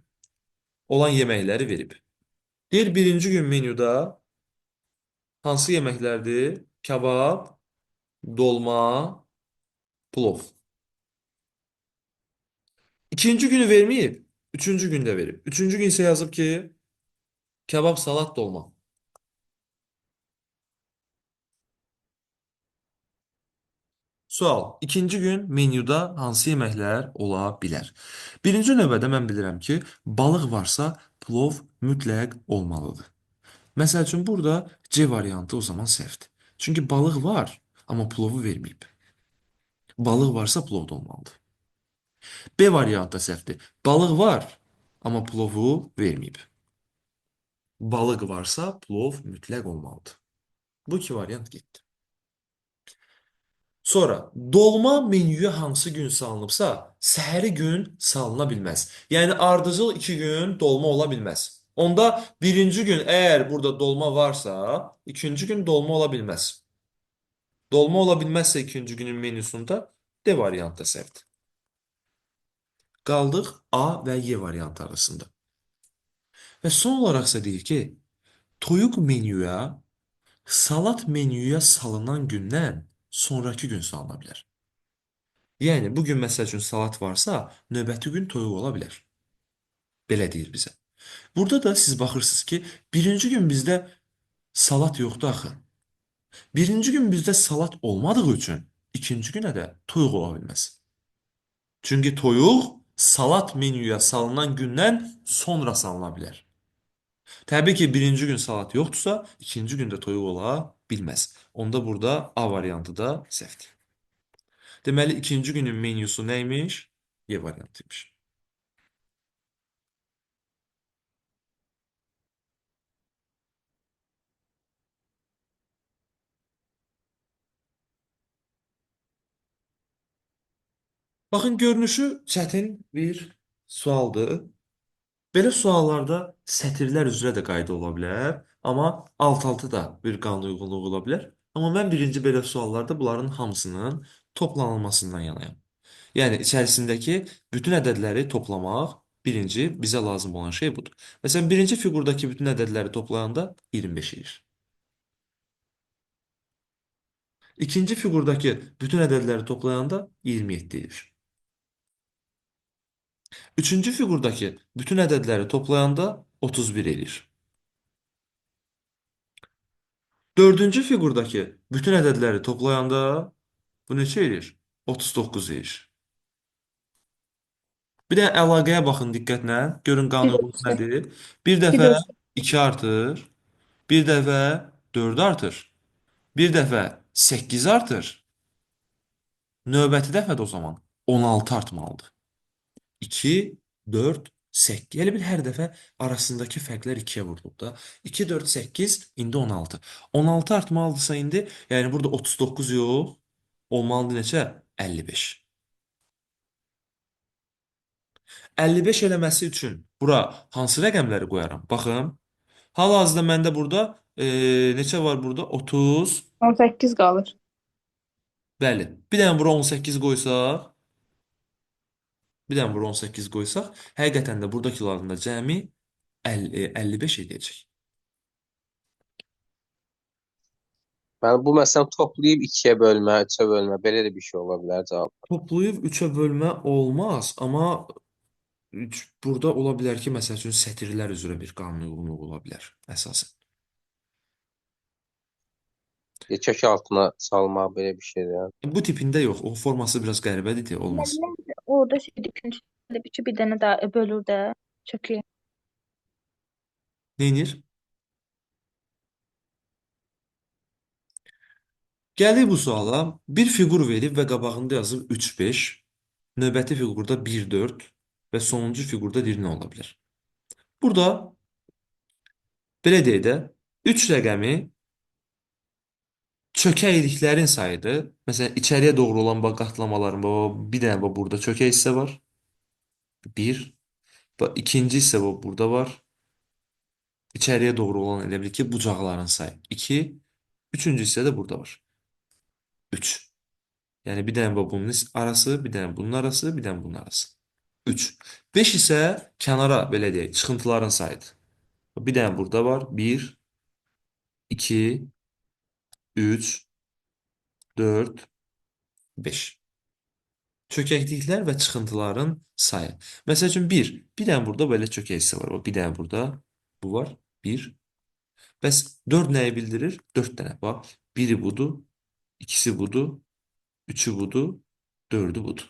olan yeməkləri verib. Deyir, birinci gün menyuda hansı yeməklərdir? Kabab, dolma, plov. İkinci günü verməyib, üçüncü gündə verib. Üçüncü gün isə yazıb ki, kabab, salat, dolma. Sual. İkinci gün menyuda hansı yeməklər ola bilər? Birinci növbədə mən bilirəm ki, balıq varsa, plov mütləq olmalıdır. Məsəl üçün, burada C variantı o zaman səhvdir. Çünki balıq var, amma plovu verməyib. Balıq varsa, plov da olmalıdır. B variantı da səhvdir. Balıq var, amma plovu verməyib. Balıq varsa, plov mütləq olmalıdır. Bu iki variant getdi. Sonra dolma menyuya hansı gün salınıbsa, səhəri gün salına bilməz. Yəni ardıcıl 2 gün dolma ola bilməz. Onda birinci gün əgər burada dolma varsa, ikinci gün dolma ola bilməz. Dolma ola bilməzsə ikinci günün menüsündə D variantı da səhvdir. Qaldıq A və Y variantı arasında. Və son olaraq isə deyir ki, toyuq menüyə, salat menüyə salınan gündən sonrakı gün salına bilər. Yəni bu gün məsəl üçün salat varsa, növbəti gün toyuq ola bilər. Belə deyir bizə. Burada da siz baxırsınız ki, birinci gün bizdə salat yoxdur axı. Birinci gün bizdə salat olmadığı üçün ikinci günə də toyuq ola bilməz. Çünki toyuq salat menüyə salınan gündən sonra salına bilər. Təbii ki, birinci gün salat yoxdursa, ikinci gündə toyuq ola bilməz. Onda burada A variantı da səhvdir. Deməli, ikinci günün menyusu nə imiş? Y variantıymış. Baxın, görünüşü çətin bir sualdır. Belə suallarda sətirlər üzrə də qayda ola bilər, amma alt-alta da bir qanun uyğunluğu ola bilər. Amma mən birinci belə suallarda bunların hamısının toplanılmasından yanayam. Yəni içərisindəki bütün ədədləri toplamaq birinci bizə lazım olan şey budur. Məsələn, birinci fiqurdakı bütün ədədləri toplayanda 25 edir. İkinci fiqurdakı bütün ədədləri toplayanda 27 edir. Üçüncü fiqurdakı bütün ədədləri toplayanda 31 edir. Dördüncü fiqurdakı bütün ədədləri toplayanda bu neçə edir? 39 edir. Bir də əlaqəyə baxın diqqətlə. Görün Bir qanunumuz ölçü. nədir? Bir Bir dəfə ölçü. 2 artır, bir dəfə 4 artır, bir dəfə 8 artır. Növbəti dəfə də o zaman 16 artmalıdır. 2, 4, 8. Elə bil hər dəfə arasındakı fərqlər 2-yə vurulub da. 2, 4, 8, indi 16. 16 artmalıdırsa indi, yəni burada 39 yox, olmalıdır neçə? 55. 55 eləməsi üçün bura hansı rəqəmləri qoyaram? Baxın. Hal-hazırda məndə burada neçə var burada? 30. 18 qalır. Bəli. Bir dənə bura 18 qoysaq, bir dənə bura 18 qoysaq, həqiqətən də buradakiların da cəmi 50, 55 edəcək. Yəni bu məsələn toplayıb ikiyə bölmə, üçə bölmə, belə də bir şey ola bilər cavab. Toplayıb 3-ə bölmə olmaz, amma burada ola bilər ki, məsəl üçün sətirlər üzrə bir qanun uyğunluğu ola bilər əsasən. Kök altına salmaq belə bir şeydir. Yəni. Bu tipində yox, o forması biraz qəribədir, olmaz. Orada şeydi, ikinci bir dənə daha bölür də çöküyor. Neynir? Gəlir bu suala, bir fiqur verib və qabağında yazıb 3-5, növbəti fiqurda 1-4 və sonuncu fiqurda 1 nə ola bilər? Burada belə deyək də, 3 rəqəmi çökəkliklərin sayıdır. Məsələn, içəriyə doğru olan qatlamaların bir dənə burada çökək hissə var. 1. İkinci hissə burada var. İçəriyə doğru olan elə bil ki, bucaqların sayı. 2. Üçüncü hissə də burada var. 3. Yəni bir dənə bunun arası, bir dənə bunun arası, bir dənə bunun arası. 3. 5 isə kənara belə deyək, çıxıntıların sayıdır. Bir dənə burada var. 1, 2, 3, 4, 5. Çökəkliklər və çıxıntıların sayı. Məsəl üçün 1. Bir dənə burada belə çökək hissə var. Bir dənə burada bu var. 1. Bəs 4 nəyi bildirir? 4 dənə. Bax, biri budur, ikisi budur, üçü budur, dördü budur.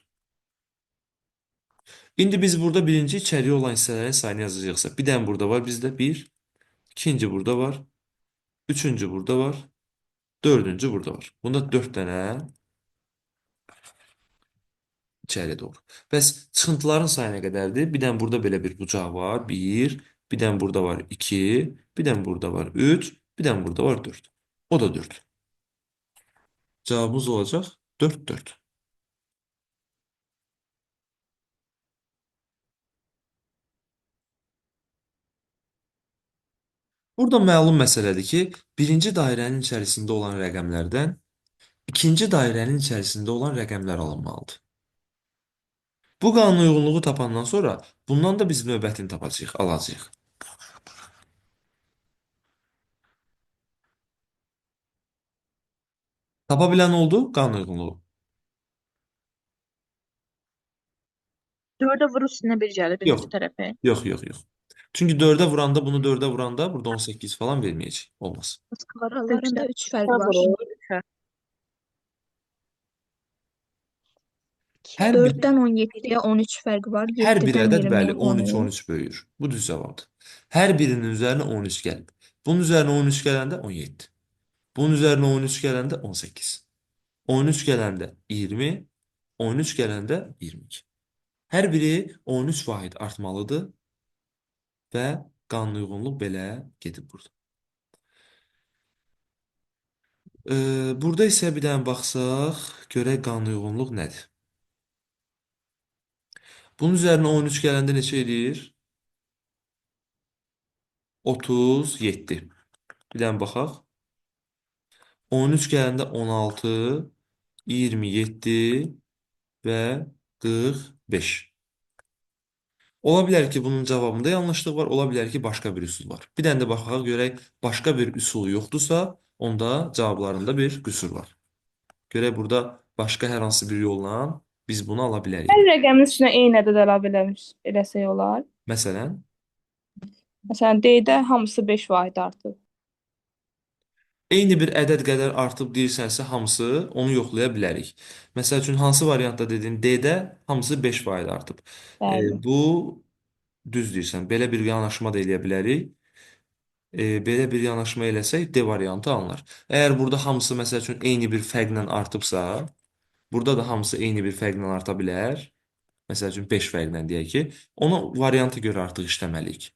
İndi biz burada birinci içəriyə olan hissələrin sayını yazacaqsa, bir dənə burada var bizdə 1, ikinci burada var, üçüncü burada var, dördüncü burada var. Bunda 4 dənə içəriyə doğru. Bəs çıxıntıların sayı nə qədərdir? Bir dənə burada belə bir bucaq var. 1, bir dənə burada var 2, bir dənə burada var 3, bir dənə burada var 4. O da 4. Cavabımız olacaq 4, 4. Burada məlum məsələdir ki, birinci dairənin içərisində olan rəqəmlərdən ikinci dairənin içərisində olan rəqəmlər alınmalıdır. Bu qanun uyğunluğu tapandan sonra bundan da biz növbətini tapacağıq, alacağıq. Tapa bilən oldu qanun uyğunluğu. 4'e vur üstüne bir gəlir Yox, birinci tərəfi. yox. Çünki 4-ə vuranda, bunu 4-ə vuranda burada 18 falan verməyəcək. Olmaz. Aralarında 3 fərq Üçə var. vurur. Hər bir 4-dən 17-yə 13 fərq var. Hər bir 7-dən ədəd bəli 20-yə 13. 13 böyüyür. Bu düz cavabdır. Hər birinin üzərinə 13 gəlib. Bunun üzərinə 13 gələndə 17. Bunun üzərinə 13 gələndə 18. 13 gələndə 20, 13 gələndə 22. Hər biri 13 vahid artmalıdır və qanun uyğunluq belə gedib burada. Burada isə bir dənə baxsaq, görək qanun uyğunluq nədir? Bunun üzərinə 13 gələndə neçə edir? 37. Bir dənə baxaq. 13 gələndə 16, 27 və 45. Ola bilər ki, bunun cavabında yanlışlıq var, ola bilər ki, başqa bir üsul var. Bir dənə də baxaq, görək, başqa bir üsul yoxdursa, onda cavablarında bir qüsur var. Görək, burada başqa hər hansı bir yolla biz bunu ala bilərik. Hər rəqəmin üstünə eyni ədəd əlavə eləsək olar. Məsələn, Məsələn, D-də hamısı 5 vahid artıb. eyni bir ədəd qədər artıb deyirsənsə hamısı, onu yoxlaya bilərik. Məsəl üçün, hansı variantda dedin? D-də hamısı 5% artıb. Bəli. Bu düz deyirsən. Belə bir yanaşma da eləyə bilərik. Belə bir yanaşma eləsək D variantı alınır. Əgər burada hamısı məsəl üçün eyni bir fərqlə artıbsa, burada da hamısı eyni bir fərqlə arta bilər. Məsəl üçün 5 fərqlə deyək ki, ona varianta görə artıq işləməliyik.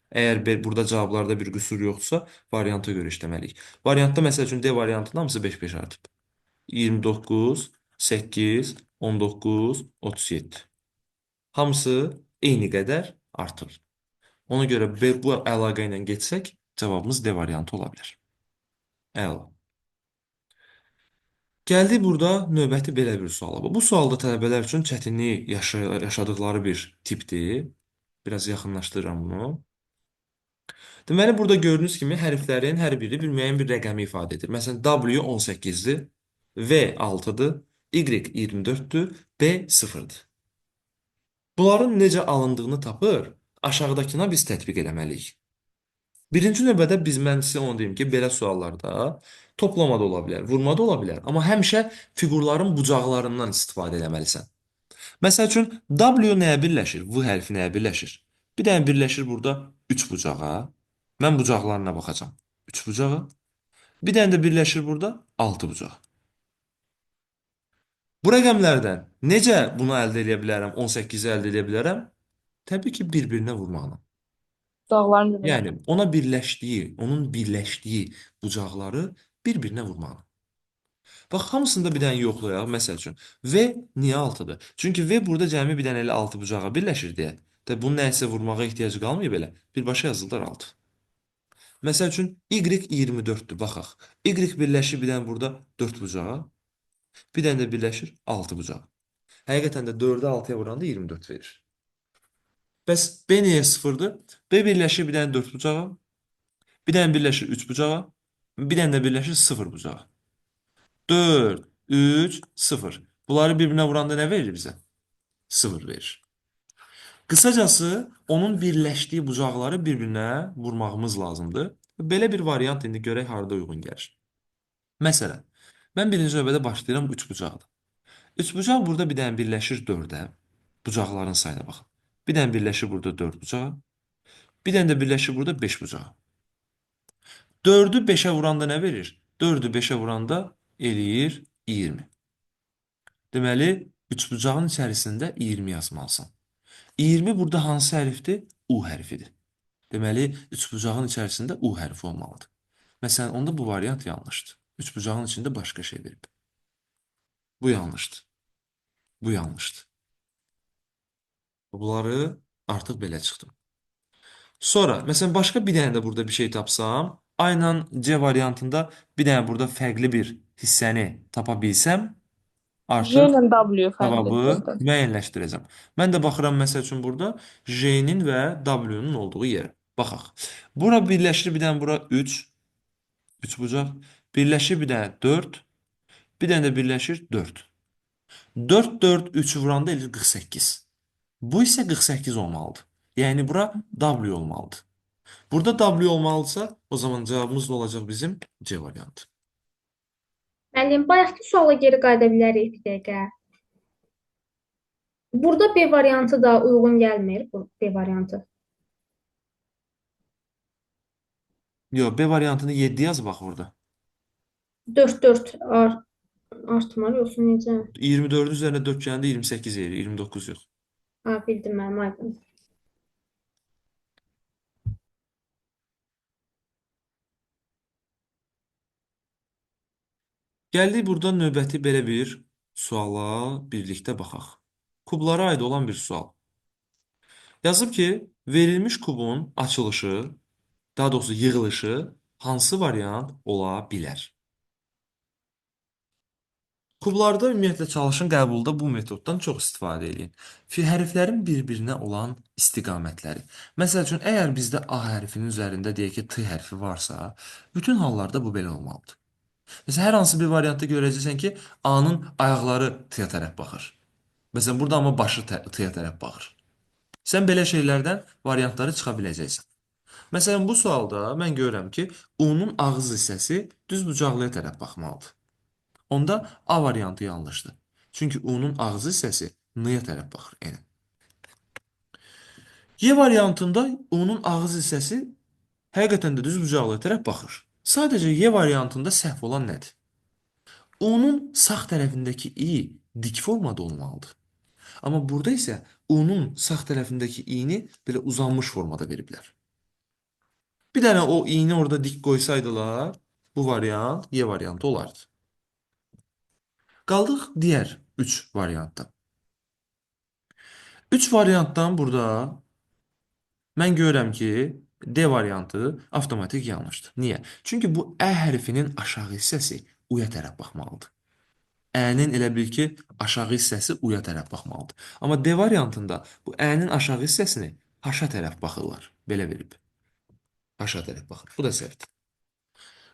Əgər burada cavablarda bir qüsur yoxdursa, varianta görə işləməliyik. Variantda məsəl üçün D variantında hamısı 5-5 artıb. 29, 8, 19, 37. Hamısı eyni qədər artır. Ona görə bu əlaqə ilə getsək, cavabımız D variantı ola bilər. Əla. Gəldik burada növbəti belə bir suala. Bu sualda tələbələr üçün çətinlik yaşadıkları bir tipdir. Biraz yaxınlaşdırıram bunu. Deməli, burada gördüyünüz kimi hərflərin hər biri bir müəyyən bir rəqəmi ifadə edir. Məsələn, W 18-dir, V 6-dır, Y 24-dür, B 0-dır. Bunların necə alındığını tapır, aşağıdakına biz tətbiq eləməliyik. Birinci növbədə mən sizə onu deyim ki, belə suallarda toplama da ola bilər, vurma da ola bilər. Amma həmişə fiqurların bucaqlarından istifadə eləməlisən. Məsəl üçün, W nəyə birləşir? V hərfi nəyə birləşir? Bir dənə birləşir burada 3 bucağa. Mən bucaqlarına baxacağam. 3 bucağa. Bir dənə də birləşir burada 6 bucağa. Bu rəqəmlərdən necə bunu əldə edə bilərəm? 18-i əldə edə bilərəm? Təbii ki, bir-birinə vurmaqla. Dağların üzərində. Yəni, onun birləşdiyi bucaqları bir-birinə vurmaqla. Bax, hamısında bir dənə yoxlayaq. Məsəl üçün, V niyə 6-dır? Çünki V burada cəmi bir dənə elə 6 bucağa birləşir deyə. Bunun nəyisə vurmağa ehtiyacı qalmayıb elə. Birbaşa yazılır 6. Məsəl üçün, Y 24-dür. Baxaq. Y birləşir bir dənə burada 4 bucağa. Bir dənə də birləşir 6 bucağa. Həqiqətən də 4-ü 6-ya vuranda 24 verir. Bəs B niyə 0-dır? B birləşir bir dənə 4 bucağa. Bir dənə birləşir 3 bucağa. Bir dənə də birləşir 0 bucağa. 4, 3, 0. Bunları bir-birinə vuranda nə verir bizə? 0 verir. Qısacası, onun birləşdiyi bucaqları bir-birinə vurmağımız lazımdır. Belə bir variant indi görək harada uyğun gəlir. Məsələn, mən birinci növbədə başlayıram 3 bucaqda. 3 bucaq burada bir dənə birləşir 4-ə. Bucaqların sayına baxın. Bir dənə birləşir burada 4 bucağa. Bir dənə də birləşir burada 5 bucağa. 4-ü 5-ə vuranda nə verir? 4-ü 5-ə vuranda eləyir 20. Deməli, 3 bucağın içərisində 20 yazmalısan. 20 burada hansı hərfdir? U hərfidir. Deməli, 3 bucağın içərisində U hərfi olmalıdır. Məsələn, onda bu variant yanlışdır. 3 bucağın içində başqa şey verib. Bu yanlışdır. Bu yanlışdır. Bunları artıq belə çıxdım. Sonra məsələn başqa bir dənə də burada bir şey tapsam, aynen C variantında bir dənə burada fərqli bir hissəni tapa bilsəm, J artıq ilə W cavabı fərqlidir. müəyyənləşdirəcəm. Mən də baxıram məsəl üçün burada J-nin və W-nun olduğu yerə. Baxaq. Bura birləşir bir dənə bura 3, 3 bucaq. Birləşir bir dənə 4, bir dənə də birləşir 4. 4, 4, 3 vuranda eləyir 48. Bu isə 48 olmalıdır. Yəni bura W olmalıdır. Burada W olmalısa, o zaman cavabımız da olacaq bizim C variantı. Müəllim, bayaqki suala geri qayıda bilərik bir dəqiqə. Burada B variantı da uyğun gəlmir, bu B variantı. Yox, B variantını 7 yaz bax burada. 4 artmalı yoxsa necə? 24 üzərinə 4 gələndə 28 edir, 29 yox. Ha, bildim mənim aydın. Gəldik burada növbəti belə bir suala birlikdə baxaq. Kublara aid olan bir sual. Yazıb ki, verilmiş kubun açılışı, daha doğrusu yığılışı hansı variant ola bilər? Kublarda ümumiyyətlə çalışın qəbulda bu metoddan çox istifadə edin. Hərflərin bir-birinə olan istiqamətləri. Məsəl üçün, əgər bizdə A hərfinin üzərində deyək ki, T hərfi varsa, bütün hallarda bu belə olmalıdır. Məsələn, hər hansı bir variantda görəcəksən ki, A-nın ayaqları T-yə tərəf baxır. Məsələn, burada amma başı T-yə tərəf baxır. Sən belə şeylərdən variantları çıxa biləcəksən. Məsələn, bu sualda mən görürəm ki, U-nun ağız hissəsi düz bucaqlıya tərəf baxmalıdır. Onda A variantı yanlışdır. Çünki U-nun ağız hissəsi N-yə tərəf baxır. Yəni. Y variantında U-nun ağız hissəsi həqiqətən də düz bucaqlıya tərəf baxır. Sadəcə Y variantında səhv olan nədir? U-nun sağ tərəfindəki i dik formada olmalıdır. Amma burada isə U-nun sağ tərəfindəki i-ni belə uzanmış formada veriblər. Bir dənə o i-ni orada dik qoysaydılar, bu variant Y variantı olardı. Qaldıq digər 3 variantda. 3 variantdan burada mən görürəm ki, D variantı avtomatik yanlışdır. Niyə? Çünki bu Ə hərfinin aşağı hissəsi U-ya tərəf baxmalıdır. Ə-nin elə bil ki, aşağı hissəsi U-ya tərəf baxmalıdır. Amma D variantında bu Ə-nin aşağı hissəsini H-a tərəf baxırlar. Belə verib. H-a tərəf baxır. Bu da səhvdir.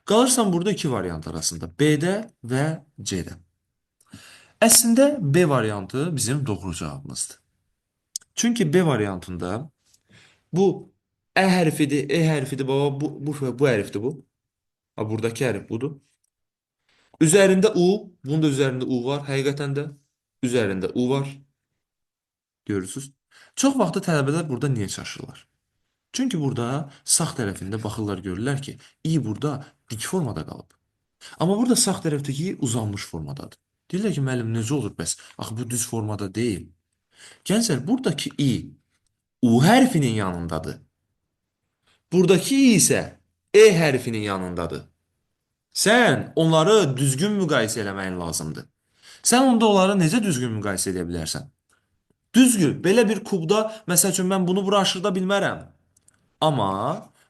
Qalırsan burada 2 variant arasında. B-də və C-də. Əslində B variantı bizim doğru cavabımızdır. Çünki B variantında bu Ə hərfidir, E hərfidir, baba bu hərfdir bu. Ha, buradakı hərf budur. Üzərində U, bunun da üzərində U var, həqiqətən də. Üzərində U var. Görürsünüz. Çox vaxtda tələbələr burada niyə çaşırlar? Çünki burada sağ tərəfində baxırlar, görürlər ki, i burada dik formada qalıb. Amma burada sağ tərəfdəki i uzanmış formadadır. Deyirlər ki, müəllim, necə olur bəs? Axı, bu düz formada deyil. Gənclər, buradakı i U hərfinin yanındadır. Buradakı i isə E hərfinin yanındadır. Sən onları düzgün müqayisə eləməyin lazımdır. Sən onda onları necə düzgün müqayisə edə bilərsən? Düzgün, belə bir kubda, məsəl üçün, mən bunu bura aşırda bilmərəm. Amma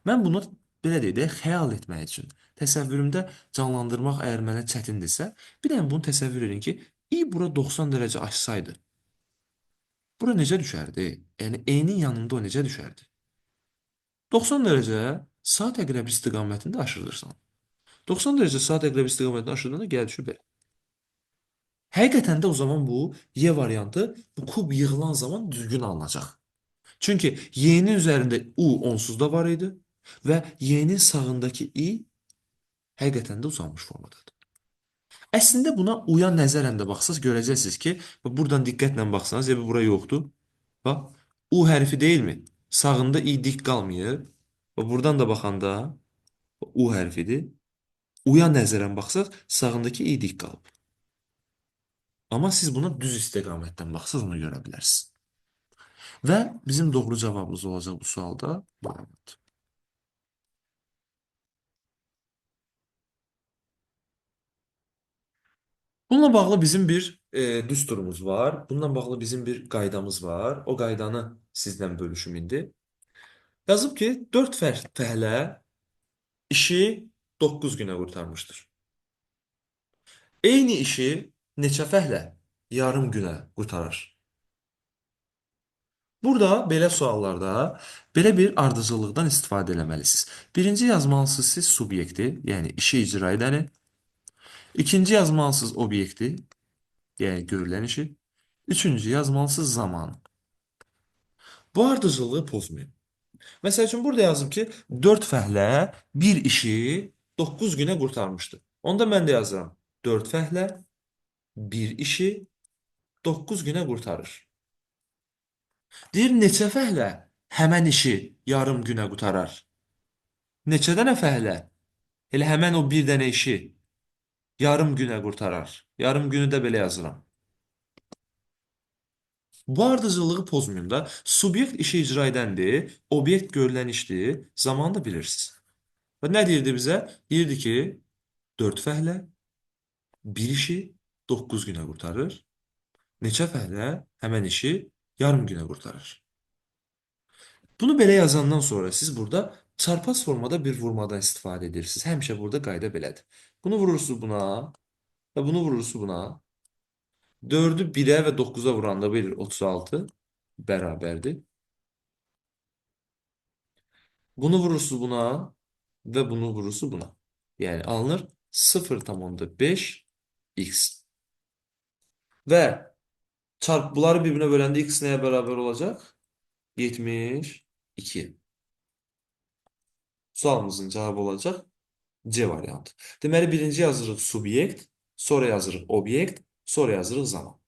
mən bunu, belə deyək də, xəyal etmək üçün, təsəvvürümdə canlandırmaq əgər mənə çətindirsə, bir dənə bunu təsəvvür edin ki, i bura 90 dərəcə açsaydı, bura necə düşərdi? Yəni, E-nin yanında o necə düşərdi? 90 dərəcə saat əqrəbi istiqamətində aşırırsan. 90 dərəcə saat əqrəbi istiqamətində aşırdığında gəl düşür belə. Həqiqətən də o zaman bu Y variantı bu kub yığılan zaman düzgün alınacaq. Çünki Y-nin üzərində U onsuz da var idi və Y-nin sağındakı I həqiqətən də uzanmış formadadır. Əslində buna U-ya nəzərən də baxsaz görəcəksiniz ki, buradan diqqətlə baxsanız, bura yoxdur. Bax, U hərfi deyilmi? Sağında I dik qalmayıb. Və buradan da baxanda U hərfidir. U-ya nəzərən baxsaq, sağındakı I dik qalıb. Amma siz buna düz istiqamətdən baxsaq, onu görə bilərsiniz. Və bizim doğru cavabımız olacaq bu sualda bu variant. Bununla bağlı bizim bir düsturumuz var. Bununla bağlı bizim bir qaydamız var. O qaydanı sizdən bölüşüm indi. Yazıb ki, 4 fəhlə işi 9 günə qurtarmışdır. Eyni işi neçə fəhlə yarım günə qurtarır? Burada belə suallarda belə bir ardıcıllıqdan istifadə etməlisiniz. Birinci yazmalısınız siz subyekti, yəni işi icra edəni. İkinci yazmalısınız obyekti, yəni görülən işi. Üçüncü yazmalısınız zamanı. Bu ardıcıllığı pozmayın. Məsəl üçün burada yazıb ki, 4 fəhlə bir işi 9 günə qurtarmışdı. Onda mən də yazıram. 4 fəhlə bir işi 9 günə qurtarır. Deyir, neçə fəhlə həmən işi yarım günə qurtarar? Neçə dənə fəhlə elə həmən o bir dənə işi yarım günə qurtarar? Yarım günü də belə yazıram. Bu ardıcıllığı pozmayın da. Subyekt işi icra edəndir, obyekt görülən işdir, zamanı da bilirsiniz. Və nə deyirdi bizə? Deyirdi ki, 4 fəhlə bir işi 9 günə qurtarır. Neçə fəhlə həmən işi yarım günə qurtarır. Bunu belə yazandan sonra siz burada çarpaz formada bir vurmadan istifadə edirsiniz. Həmişə burada qayda belədir. Bunu vurursunuz buna və bunu vurursunuz buna. 4-ü 1-ə və 9-a vuranda verir 36 bərabərdir. Bunu vurursunuz buna və bunu vurursunuz buna. Yəni alınır 0,5 x. Və bunları bir-birinə böləndə x nəyə bərabər olacaq? 72. Sualımızın cavabı olacaq C variantı. Deməli, birinci yazırıq subyekt, sonra yazırıq obyekt, sonra yazırıq zaman.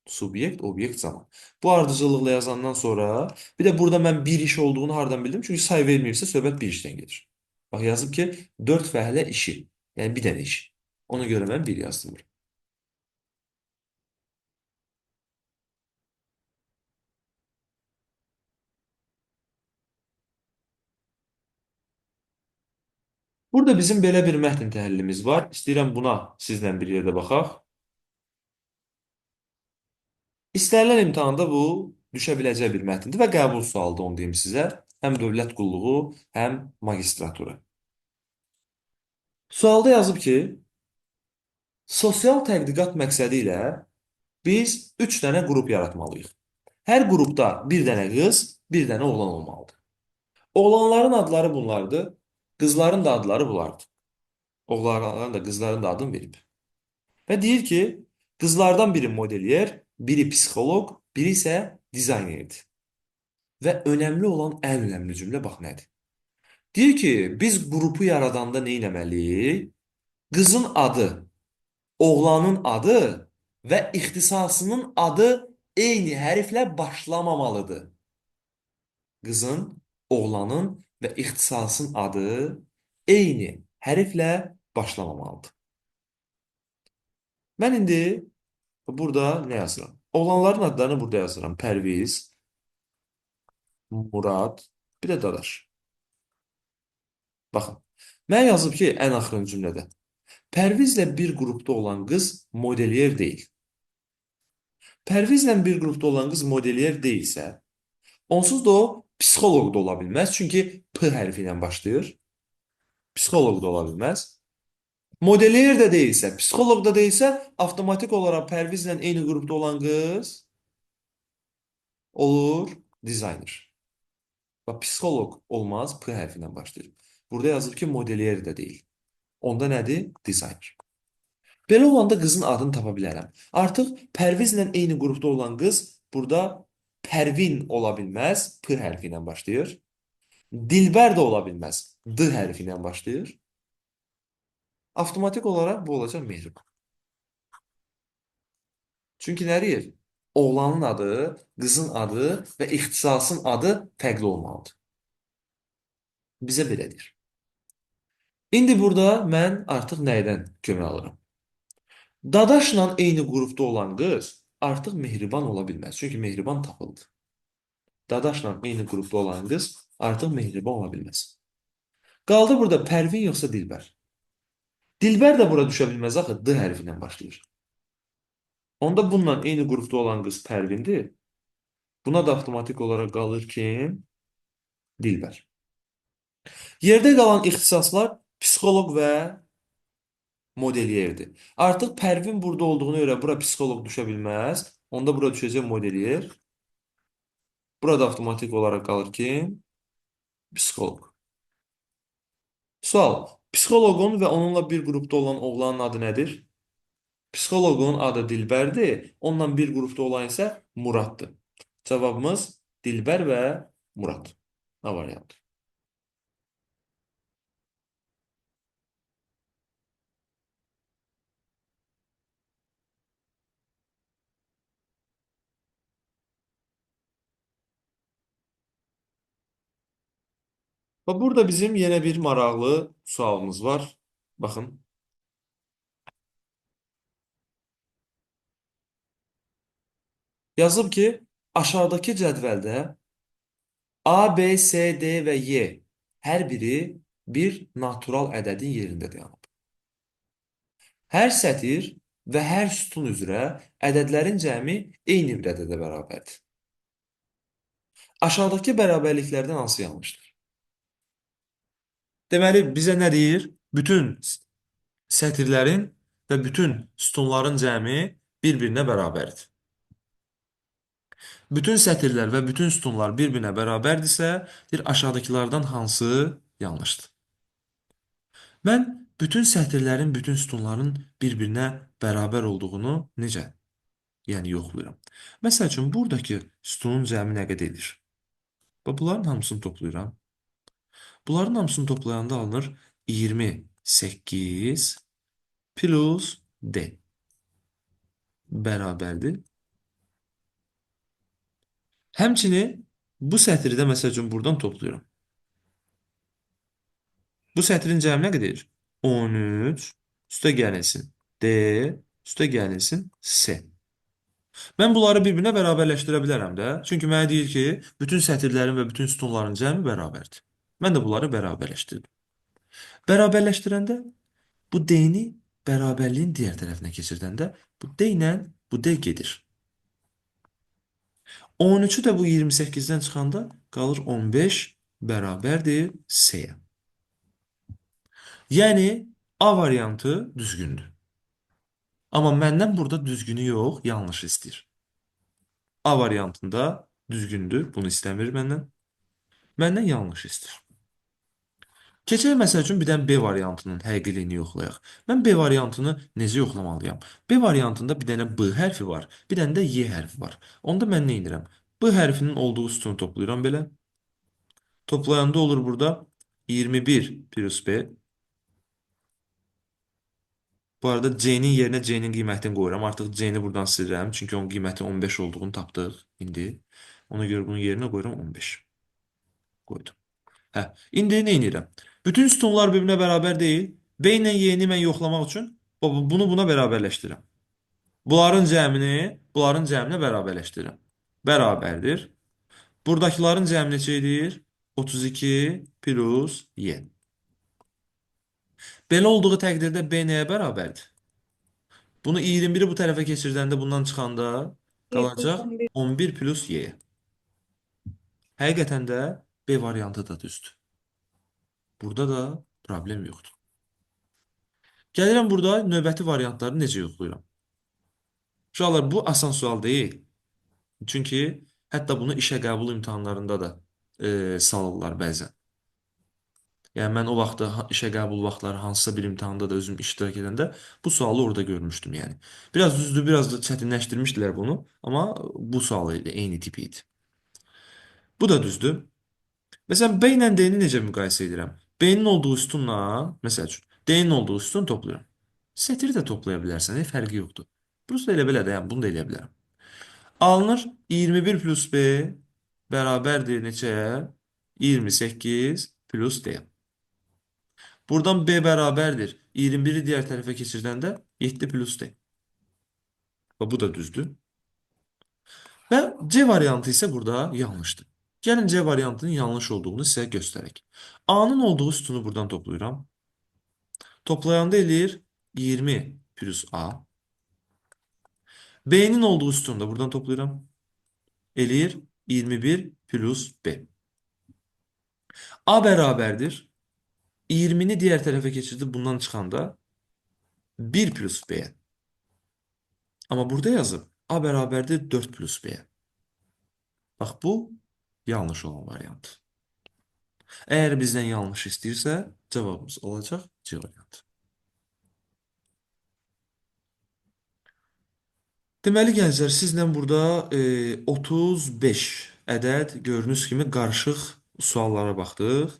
Subyekt, obyekt, zaman. Bu ardıcıllıqla yazandan sonra bir də burada mən bir iş olduğunu hardan bildim? Çünki say verməyibsə söhbət bir işdən gedir. Bax, yazıb ki, 4 fəhlə işi. Yəni bir dənə iş. Ona görə mən 1 yazdım. Burada bizim belə bir mətn təhlilimiz var. İstəyirəm buna sizlə bir yerdə baxaq. İstənilən imtahanda bu düşə biləcək bir mətndir və qəbul sualıdır, onu deyim sizə. Həm dövlət qulluğu, həm magistratura. Sualda yazıb ki, sosial tədqiqat məqsədi ilə biz 3 dənə qrup yaratmalıyıq. Hər qrupda bir dənə qız, bir dənə oğlan olmalıdır. Oğlanların adları bunlardır, qızların da adları bunlardır. Oğlanların da, qızların da adını verib. Və deyir ki, qızlardan biri modelyer, biri psixoloq, biri isə dizaynerdir. Və önəmli olan ən önəmli cümlə bax nədir? Deyir ki, biz qrupu yaradanda nə etməliyik? Qızın adı, oğlanın adı və ixtisasının adı eyni hərflə başlamamalıdır. Qızın, oğlanın və ixtisasın adı eyni hərflə başlamamalıdır. Mən indi burada nə yazıram? Oğlanların adlarını burada yazıram. Pərviz, Murad, bir də Dadaş. Baxın, mən yazıb ki, ən axırıncı cümlədə. Pərvizlə bir qrupda olan qız modelyer deyil. Pərvizlə bir qrupda olan qız modelyer deyilsə, onsuz da o psixoloq da ola bilməz. Çünki P hərfi ilə başlayır. Psixoloq da ola bilməz. Modelyer də deyilsə, psixoloq da deyilsə, avtomatik olaraq Pərvizlə eyni qrupda olan qız olur dizayner. Bax, psixoloq olmaz, P hərfi ilə başlayır. Burada yazılıb ki, modelyer də deyil. Onda nədir? Dizayner. Belə olanda qızın adını tapa bilərəm. Artıq Pərvizlə eyni qrupda olan qız burada Pərvin ola bilməz, P hərfi ilə başlayır. Dilbər də ola bilməz, D hərfi ilə başlayır. Avtomatik olaraq bu olacaq Mehriban. Çünki nə deyir? Oğlanın adı, qızın adı və ixtisasın adı fərqli olmalıdır. Bizə belə deyir. İndi burada mən artıq nəydən kömək alıram? Dadaşla eyni qrupda olan qız artıq Mehriban ola bilməz. Çünki Mehriban tapıldı. Dadaşla eyni qrupda olan qız artıq Mehriban ola bilməz. Qaldı burada Pərvin yoxsa Dilbər. Dilbər də bura düşə bilməz axı, D hərfi ilə başlayır. Onda bununla eyni qrupda olan qız Pərvindir. Buna da avtomatik olaraq qalır ki, Dilbər. Yerdə qalan ixtisaslar psixoloq və modelyerdir. Artıq Pərvin burada olduğuna görə bura psixoloq düşə bilməz. Onda bura düşəcək modelyer. Burada avtomatik olaraq qalır kim? Psixoloq. Sual. Psixoloqun və onunla bir qrupda olan oğlanın adı nədir? Psixoloqun adı Dilbərdir. Onunla bir qrupda olan isə Muraddır. Cavabımız Dilbər və Murad. A variantı. Və burada bizim yenə bir maraqlı sualımız var. Baxın. Yazıb ki, aşağıdakı cədvəldə A, B, C, D və Y hər biri bir natural ədədin yerində dayanıb. Hər sətir və hər sütun üzrə ədədlərin cəmi eyni bir ədədə bərabərdir. Aşağıdakı bərabərliklərdən hansı yanlışdır? Deməli, bizə nə deyir? Bütün sətirlərin və bütün sütunların cəmi bir-birinə bərabərdir. Bütün sətirlər və bütün sütunlar bir-birinə bərabərdirsə, deyir, aşağıdakılardan hansı yanlışdır? Mən bütün sətirlərin, bütün sütunların bir-birinə bərabər olduğunu necə? Yəni, yoxlayıram. Məsəl üçün, buradakı sütunun cəmi nə qədər edir? Bunların hamısını toplayıram. Bunların hamısını toplayanda alınır 28 plus D bərabərdir. Həmçinin bu sətri də məsəl üçün buradan toplayıram. Bu sətrin cəmi nə qədər? 13 üstə gəlinsin D üstə gəlinsin C. Mən bunları bir-birinə bərabərləşdirə bilərəm də. Çünki mənə deyir ki, bütün sətirlərin və bütün sütunların cəmi bərabərdir. Mən də bunları bərabərləşdirdim. Bərabərləşdirəndə bu D-ni bərabərliyin digər tərəfinə keçirdəndə bu D ilə bu D gedir. 13-ü də bu 28-dən çıxanda qalır 15 bərabərdir C-yə. Yəni, A variantı düzgündür. Amma məndən burada düzgünü yox, yanlış istəyir. A variantında düzgündür, bunu istəmir məndən. Məndən yanlış istəyir. Keçək məsəl üçün bir dənə B variantının həqiqiliyini yoxlayaq. Mən B variantını necə yoxlamalıyam? B variantında bir dənə B hərfi var, bir dənə də Y hərfi var. Onda mən nə edirəm? B hərfinin olduğu sütunu toplayıram belə. Toplayanda olur burada 21 plus B. Bu arada C-nin yerinə C-nin qiymətini qoyuram. Artıq C-ni buradan silirəm. Çünki onun qiyməti 15 olduğunu tapdıq indi. Ona görə bunun yerinə qoyuram 15. Qoydum. Hə, indi nə edirəm? Bütün sütunlar bir-birinə bərabər deyil. B ilə Y-ni mən yoxlamaq üçün bunu buna bərabərləşdirirəm. Bunların cəminə bərabərləşdirirəm. Bərabərdir. Buradakıların cəmi neçə edir? 32 plus Y. Belə olduğu təqdirdə B nəyə bərabərdir? Bunu 21-i bu tərəfə keçirdəndə bundan çıxanda qalacaq 11 plus Y. Həqiqətən də B variantı da düzdür. Burada da problem yoxdur. Gəlirəm burada növbəti variantları necə yoxlayıram? Uşaqlar, bu asan sual deyil. Çünki hətta bunu işə qəbul imtahanlarında da salırlar bəzən. Yəni, mən o vaxtda işə qəbul vaxtları hansısa bir imtahanda da özüm iştirak edəndə bu sualı orada görmüşdüm, yəni. Biraz düzdür, biraz da çətinləşdirmişdilər bunu, amma bu sual ilə eyni tip idi. Bu da düzdür. Məsələn, B ilə D-ni necə müqayisə edirəm? B-nin olduğu sütunla, məsəl üçün, D-nin olduğu sütun toplayıram. Sətiri də toplaya bilərsən, fərqi yoxdur. Burası da elə belə də, yəni bunu da eləyə bilərəm. Alınır 21 plus B bərabərdir neçəyə? 28 plus D. Buradan B bərabərdir. 21-i digər tərəfə keçirdəndə 7 plus D. Və bu da düzdür. Və C variantı isə burada yanlışdır. Gəlin C variantının yanlış olduğunu sizə göstərək. A-nın olduğu sütunu buradan toplayıram. Toplayanda eləyir 20 plus A. B-nin olduğu sütunu da buradan toplayıram. Eləyir 21 plus B. A bərabərdir. 20'ni diğer tarafa geçirdi. Bundan çıxanda 1 plus B. Ama burada yazıb A bərabərdir 4 plus B. Bax bu yanlış olan variant. Eğer bizden yanlış istəyirsə, cevabımız olacaq C variantı. Deməli gənclər, sizlə burada 35 ədəd gördüyünüz kimi qarışıq suallara baxdıq.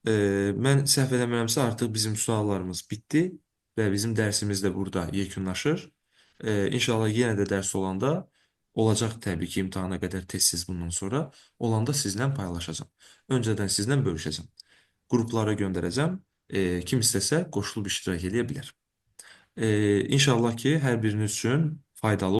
Mən səhv eləmirəmsə artıq bizim suallarımız bitdi və bizim dərsimiz də burada yekunlaşır. İnşallah yenə də dərs olanda olacaq təbii ki, imtahana qədər tez-tez bundan sonra olanda sizlə paylaşacağam. Öncədən sizlə bölüşəcəm. Qruplara göndərəcəm. Kim istəsə qoşulub iştirak edə bilər. İnşallah ki, hər biriniz üçün faydalı